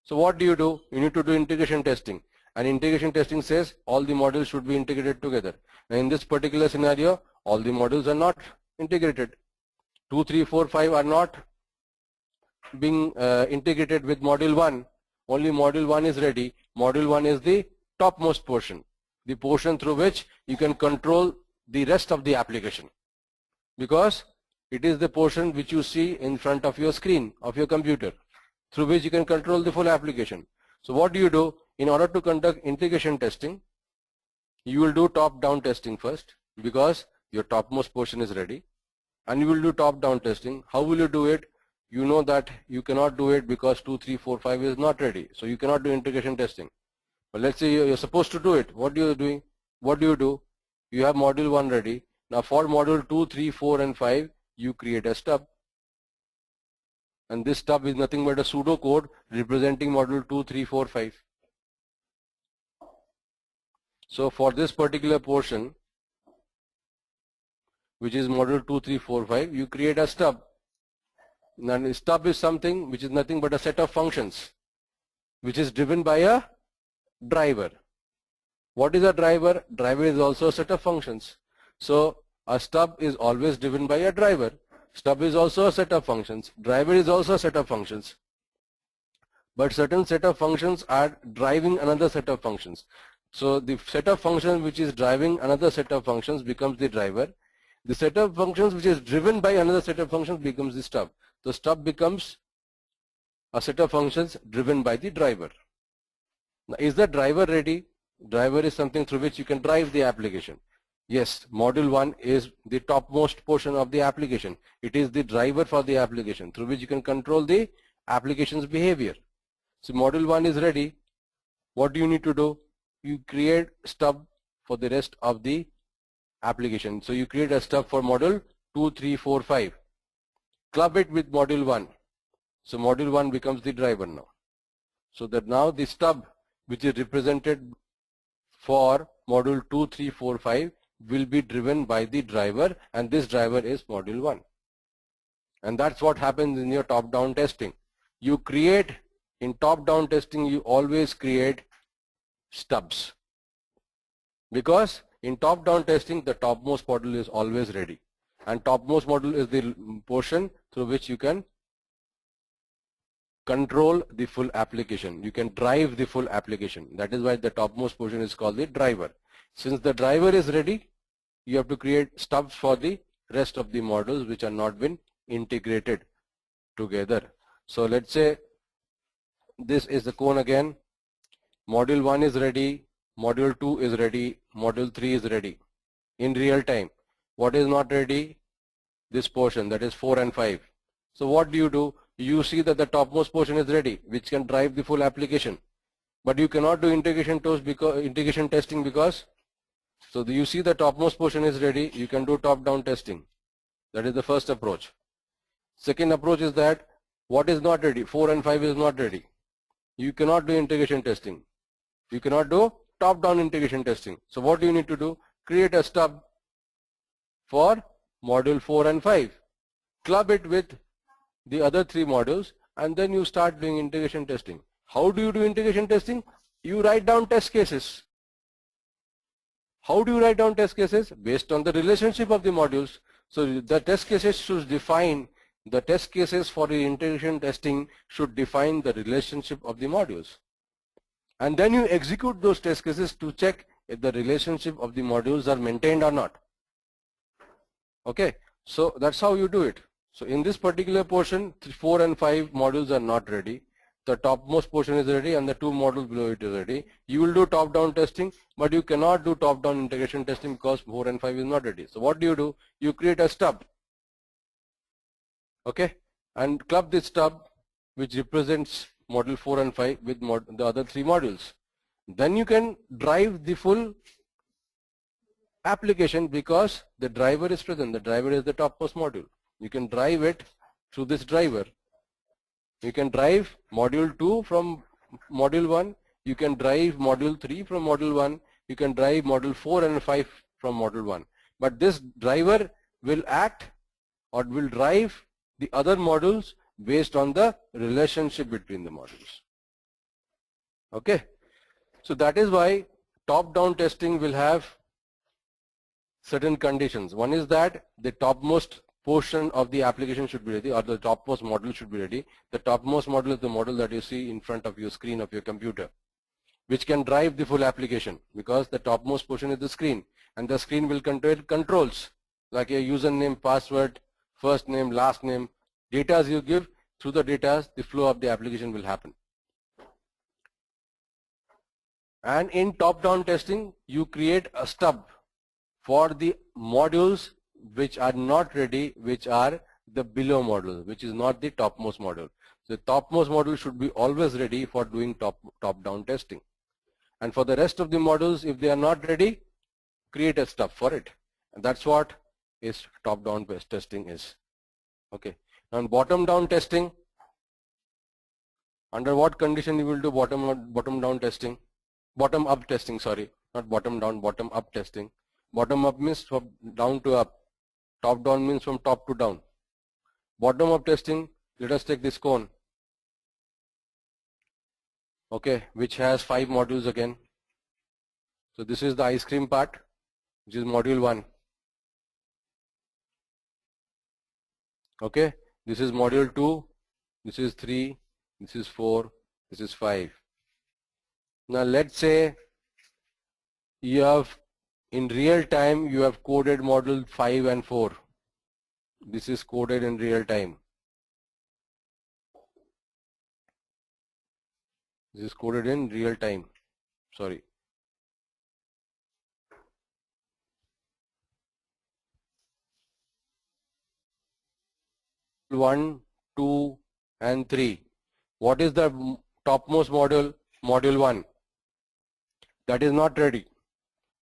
So what do? You need to do integration testing, and integration testing says all the modules should be integrated together. Now in this particular scenario, all the modules are not integrated. 2, 3, 4, 5 are not being integrated with module 1. Only module 1 is ready. Module 1 is the topmost portion, the portion through which you can control the rest of the application, because it is the portion which you see in front of your screen of your computer, through which you can control the full application. So what do? In order to conduct integration testing, you will do top-down testing first, because your topmost portion is ready, and you will do top-down testing. How will you do it? You know that you cannot do it because 2, 3, 4, 5 is not ready. So you cannot do integration testing. But let's say you're supposed to do it. What are you doing? What do? You have module 1 ready. Now for module 2, 3, 4 and 5, you create a stub. And this stub is nothing but a pseudo code representing module 2, 3, 4, 5. So for this particular portion, which is module 2, 3, 4, 5, you create a stub. Now a stub is something which is nothing but a set of functions which is driven by a driver. What is a driver? Driver is also a set of functions. So a stub is always driven by a driver. Stub is also a set of functions. Driver is also a set of functions. But certain set of functions are driving another set of functions. So the set of functions which is driving another set of functions becomes the driver. The set of functions which is driven by another set of functions becomes the stub. The stub becomes a set of functions driven by the driver. Now, is the driver ready? Driver is something through which you can drive the application. Yes, module 1 is the topmost portion of the application. It is the driver for the application through which you can control the application's behavior. So module 1 is ready. What do you need to do? You create stub for the rest of the application. So you create a stub for module 2, 3, 4, 5. Club it with module 1. So module 1 becomes the driver now. So that now the stub which is represented for module 2, 3, 4, 5 will be driven by the driver, and this driver is module 1. And that's what happens in your top-down testing. You create, in top-down testing, you always create stubs. Because in top-down testing, the topmost module is always ready. And topmost module is the portion through which you can control the full application. You can drive the full application. That is why the topmost portion is called the driver. Since the driver is ready, you have to create stubs for the rest of the modules which are not been integrated together. So let's say this is the cone again. Module 1 is ready, module 2 is ready, module 3 is ready in real time. What is not ready? This portion, that is 4 and 5. So what do? You see that the topmost portion is ready, which can drive the full application. But you cannot do integration testing because, so you see the topmost portion is ready, you can do top-down testing. That is the first approach. Second approach is that what is not ready? 4 and 5 is not ready. You cannot do integration testing. You cannot do top-down integration testing. So what do you need to do? Create a stub for module 4 and 5. Club it with the other 3 modules, and then you start doing integration testing. How do you do integration testing? You write down test cases. How do you write down test cases? Based on the relationship of the modules. So the test cases should define, the test cases for the integration testing should define the relationship of the modules. And then you execute those test cases to check if the relationship of the modules are maintained or not. Okay, so that's how you do it. So in this particular portion, 4 and 5 modules are not ready. The topmost portion is ready and the 2 modules below it is ready. You will do top-down testing, but you cannot do top-down integration testing because 4 and 5 is not ready. So what do? You create a stub. Okay, and club this stub which represents module 4 and 5 with the other 3 modules. Then you can drive the full application because the driver is present. The driver is the topmost module. You can drive it through this driver. You can drive module 2 from module 1. You can drive module 3 from module 1. You can drive module 4 and 5 from module 1. But this driver will act or will drive the other modules based on the relationship between the modules. Okay. So that is why top-down testing will have certain conditions. One is that the topmost portion of the application should be ready, or the topmost module should be ready. The topmost module is the module that you see in front of your screen of your computer, which can drive the full application because the topmost portion is the screen, and the screen will contain controls like a username, password, first name, last name. Data you give, through the data the flow of the application will happen. And in top-down testing, you create a stub for the modules which are not ready, which are the below module, which is not the topmost module. So the topmost module should be always ready for doing top-down testing. And for the rest of the modules, if they are not ready, create a stub for it. And that's what is top-down testing is. Okay. And bottom-down testing, under what condition you will do bottom-down testing? Bottom-up testing, sorry. not bottom down, bottom up testing. Bottom up means from down to up. Top down means from top to down. Bottom up testing, let us take this cone. Okay, which has 5 modules again. So this is the ice cream part, which is module 1. Okay, this is module 2, this is 3, this is 4, this is 5. Now let's say you have, in real time, you have coded module 5 and 4. This is coded in real time. This is coded in real time. Sorry. One, 2, and 3. What is the topmost module? Module 1. That is not ready.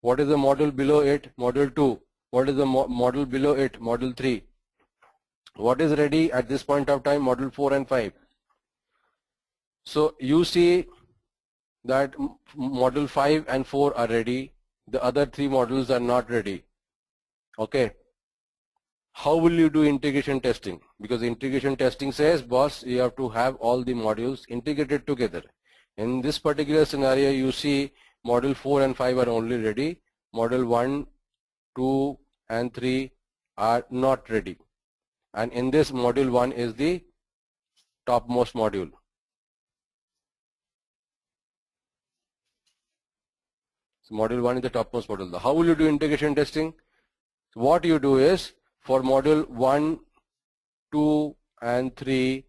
What is the module below it? Module 2. What is the module below it? Module 3. What is ready at this point of time? Module 4 and 5. So you see that module 5 and 4 are ready. The other 3 modules are not ready. Okay. How will you do integration testing? Because integration testing says, boss, you have to have all the modules integrated together. In this particular scenario, you see module 4 and 5 are only ready. Module 1, 2, and 3 are not ready. And in this, module 1 is the topmost module. So module 1 is the topmost module. How will you do integration testing? So what you do is, for module 1, 2, and 3,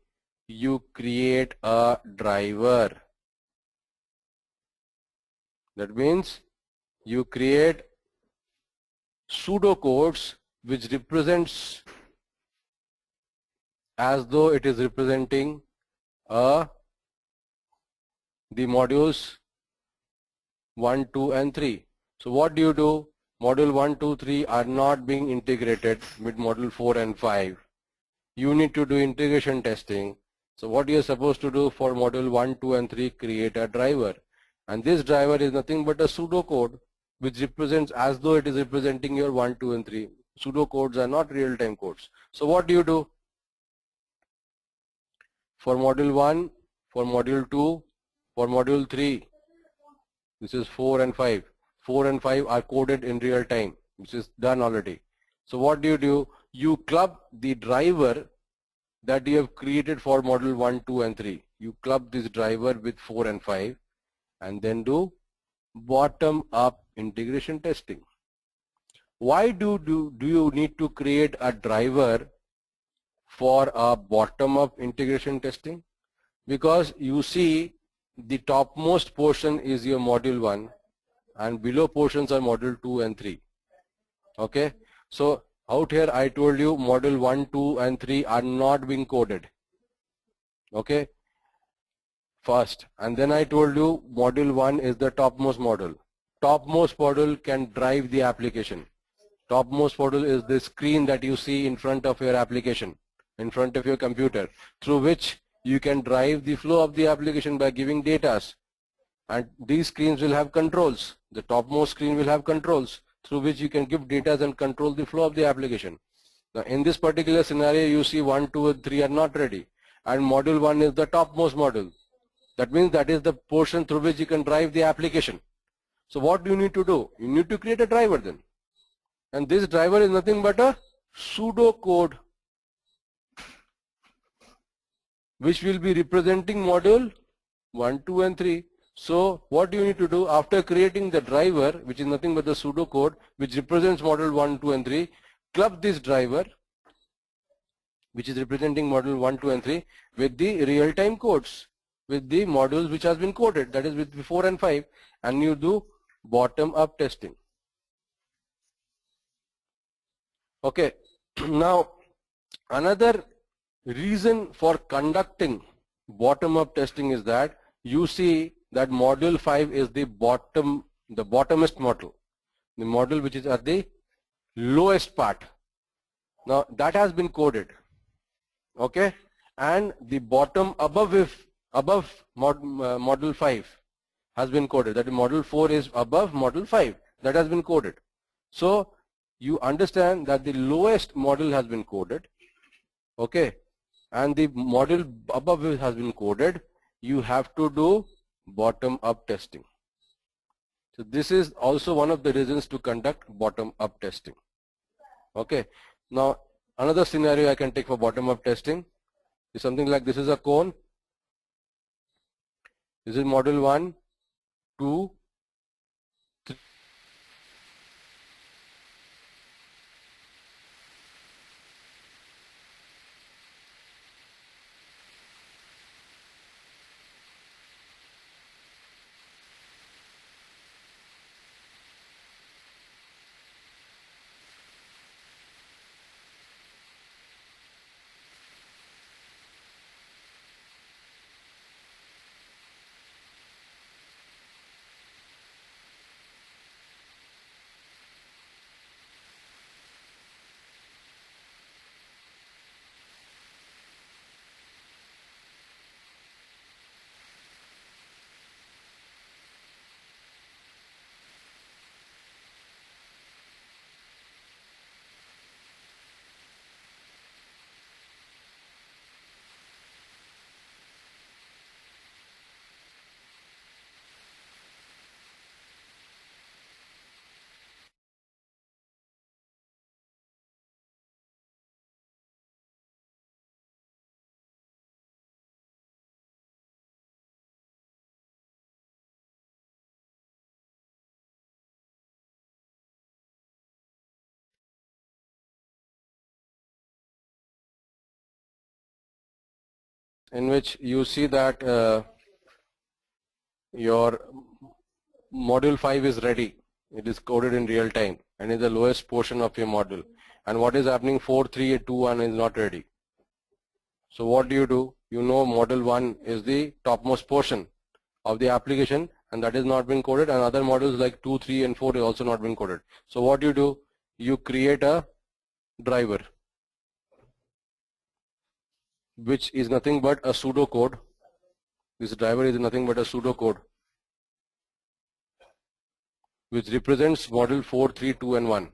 you create a driver. That means you create pseudocodes which represents as though it is representing the modules 1, 2, and 3. So what do you do? Module 1, 2, 3 are not being integrated with module 4 and 5. You need to do integration testing. So what you are supposed to do for module 1, 2, and 3, create a driver. And this driver is nothing but a pseudocode which represents as though it is representing your 1, 2, and 3. Pseudocodes are not real-time codes. So what do you do? For module 1, for module 2, for module 3, this is 4 and 5. 4 and 5 are coded in real time, which is done already. So what do? You club the driver that you have created for module 1, 2, and 3. You club this driver with 4 and 5 and then do bottom-up integration testing. Why do you need to create a driver for a bottom-up integration testing? Because you see the topmost portion is your module 1 and below portions are module 2 and 3. Okay, so out here I told you module 1, 2, and 3 are not being coded. Okay, first, and then I told you module 1 is the topmost module. Topmost module can drive the application. Topmost module is the screen that you see in front of your application, in front of your computer, through which you can drive the flow of the application by giving data. And these screens will have controls. The topmost screen will have controls through which you can give data and control the flow of the application. Now in this particular scenario, you see 1, 2, and 3 are not ready. And module 1 is the topmost module. That means that is the portion through which you can drive the application. So what do you need to do? You need to create a driver then. And this driver is nothing but a pseudocode which will be representing module 1, 2, and 3. So what do you need to do after creating the driver, which is nothing but the pseudocode which represents module 1, 2, and 3, club this driver which is representing module 1, 2, and 3 with the real-time codes, with the modules which has been coded, that is with 4 and 5, and you do bottom-up testing. Okay, now another reason for conducting bottom-up testing is that you see that module 5 is the bottomest module, the module which is at the lowest part. Now that has been coded, okay, and the bottom above module 5 has been coded. That model 4 is above model 5. That has been coded. So you understand that the lowest model has been coded, okay, and the model above it has been coded. You have to do bottom-up testing. So this is also one of the reasons to conduct bottom-up testing. Okay. Now another scenario I can take for bottom-up testing is something like this is a cone. This is model 1, 2, 3. In which you see that your module 5 is ready. It is coded in real time and is the lowest portion of your module. And what is happening, 4, 3, 2, 1 is not ready. So what do? You know module 1 is the topmost portion of the application and that is not been coded, and other modules like 2, 3 and 4 is also not been coded. So what do? You create a driver which is nothing but a pseudo code. This driver is nothing but a pseudo code which represents module 4, 3, 2 and 1,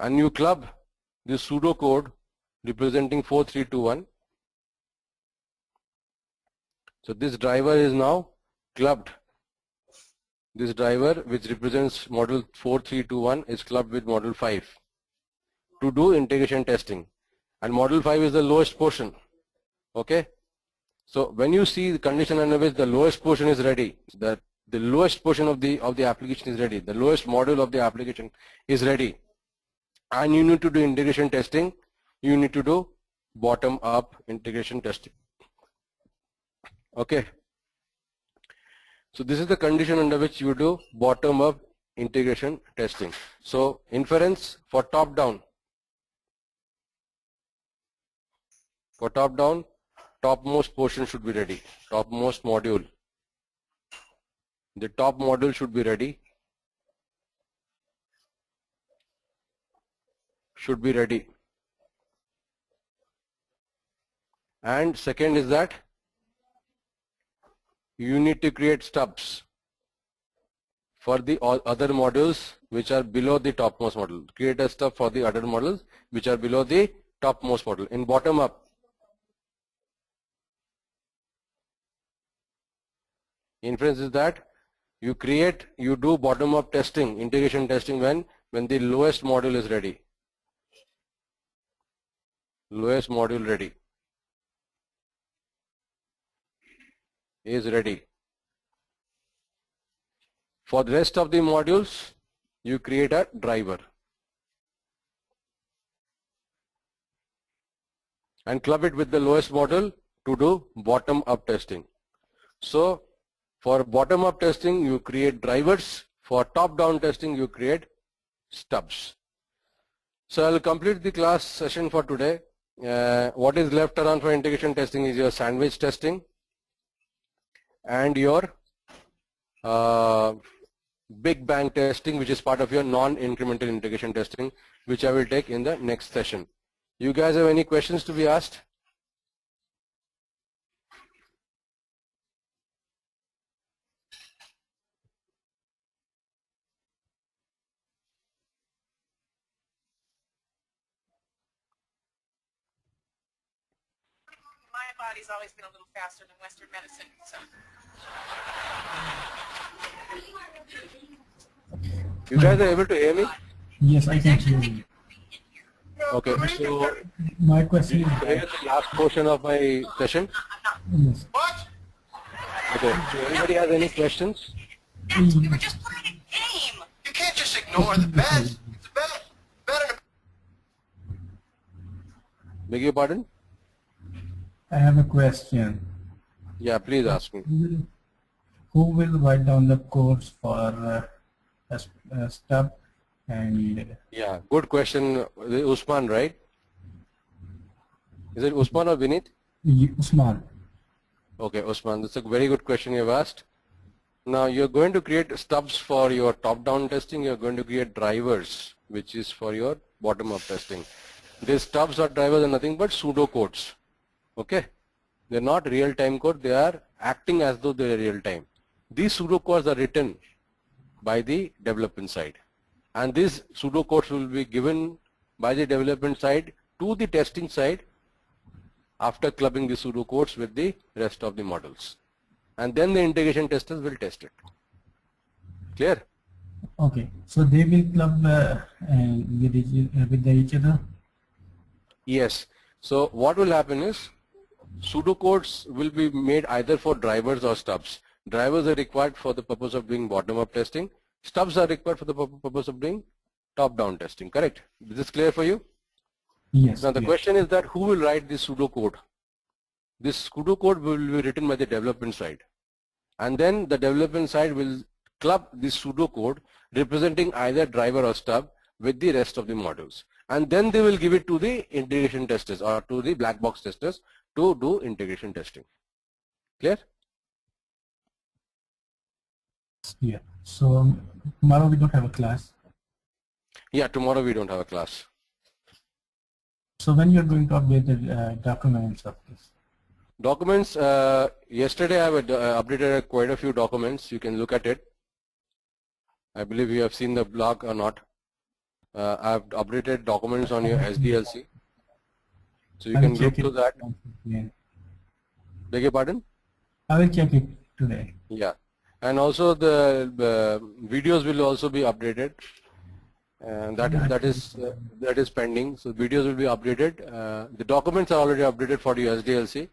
and you club this pseudo code representing 4, 3, 2, 1. So this driver is now clubbed. This driver which represents module 4, 3, 2, 1 is clubbed with module 5 to do integration testing, and module 5 is the lowest portion. Okay. So when you see the condition under which the lowest portion is ready, that the lowest portion of the application is ready, the lowest module of the application is ready, and you need to do integration testing, you need to do bottom-up integration testing. Okay. So this is the condition under which you do bottom-up integration testing. So inference for top-down. For top-down, topmost portion should be ready, topmost module. The top module should be ready. Should be ready. And second is that you need to create stubs for the other modules which are below the topmost module. Create a stub for the other modules which are below the topmost module. In bottom up, inference is that you do bottom up testing, integration testing when the lowest module is ready. Lowest module ready. Is ready. For the rest of the modules, you create a driver and club it with the lowest module to do bottom-up testing. So for bottom-up testing, you create drivers. For top-down testing, you create stubs. So I'll complete the class session for today. What is left around for integration testing is your sandwich testing and your big bang testing, which is part of your non-incremental integration testing, which I will take in the next session. You guys have any questions to be asked? my body's always been a little faster than Western medicine. So. You guys are able to hear me? Yes, I can hear you. Okay, so My question is here's the last portion of my session. yes. What? Okay, so anybody has any questions? We were just playing a game. You can't just ignore the bet. It's a bet. Bet on a Beg your pardon? I have a question. Yeah, please ask me. Who will write down the codes for stub and Yeah, good question. Usman, right? Is it Usman or Vineet? Usman? Okay, Usman, that's a very good question you've asked. Now you're going to create stubs for your top-down testing. You're going to create drivers, which is for your bottom-up testing. These stubs or drivers are nothing but pseudocodes. Okay, they're not real-time code. They are acting as though they're real-time. These pseudocodes are written by the development side, and these pseudocodes will be given by the development side to the testing side after clubbing the pseudocodes with the rest of the models, and then the integration testers will test it. Clear? Okay, so they will club with each other. Yes. So what will happen is pseudocodes will be made either for drivers or stubs. Drivers are required for the purpose of doing bottom-up testing. Stubs are required for the purpose of doing top-down testing. Correct? Is this clear for you? Yes. Now the yes. question is that who will write this pseudocode? This pseudocode will be written by the development side, and then the development side will club this pseudocode representing either driver or stub with the rest of the models, and then they will give it to the integration testers or to the black box testers to do integration testing. Clear? Yeah. So tomorrow we don't have a class. Yeah, tomorrow we don't have a class. So when you're going to update the documents of this? Documents, yesterday I have updated quite a few documents. You can look at it. I believe you have seen the blog or not. I have updated documents on your SDLC. So you I will can look check to it. that. Yeah. Beg your pardon? I will check it today. Yeah. And also the videos will also be updated. And that is pending. So videos will be updated. The documents are already updated for your SDLC.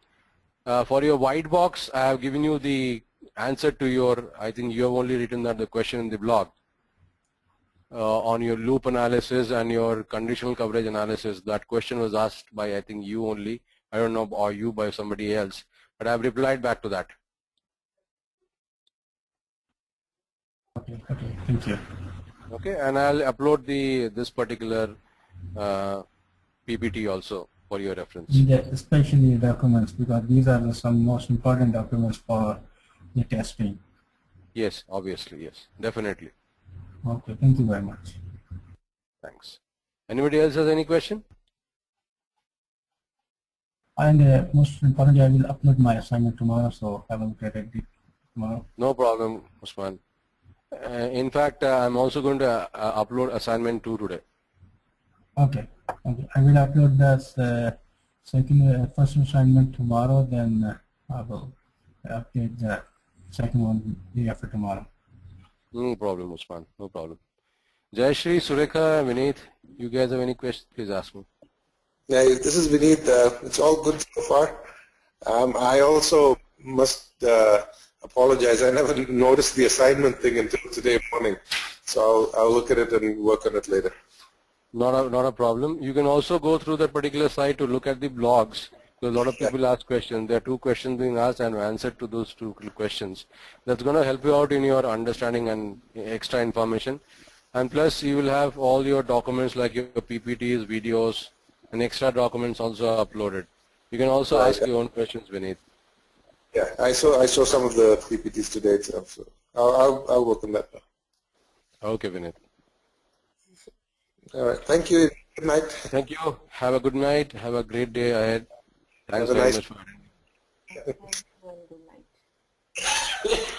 For your white box, I have given you the answer to your, I think you have only written that the question in the blog on your loop analysis and your conditional coverage analysis. That question was asked by, I think, you only. I don't know, or you by somebody else, but I have replied back to that. Okay. Okay. Thank you. Okay, and I'll upload this particular PPT also for your reference. Yeah, especially documents, because these are some most important documents for the testing. Yes, obviously, yes, definitely. Okay, thank you very much. Thanks. Anybody else has any question? And most importantly, I will upload my assignment tomorrow, so have a look at it tomorrow. No problem, Usman. In fact, I'm also going to upload assignment 2 today. Okay. Okay. I will upload the first assignment tomorrow, then I will update the second one day after tomorrow. No problem, Usman. No problem. Jayashri, Surekha, Vineet, you guys have any questions? Please ask me. Yeah, this is Vineet. It's all good so far. I also must apologize. I never noticed the assignment thing until today morning. So I'll look at it and work on it later. Not a problem. You can also go through that particular site to look at the blogs. Because a lot of people ask questions. There are 2 questions being asked and answered to those 2 questions. That's going to help you out in your understanding and extra information. And plus you will have all your documents like your PPTs, videos, and extra documents also uploaded. You can also ask your own questions, Vineet. Yeah, I saw some of the PPTs today itself, so I'll work on that now. Okay, Vineet. All right, thank you. Good night. Thank you. Have a good night. Have a great day ahead. Thanks very much for attending. Good night.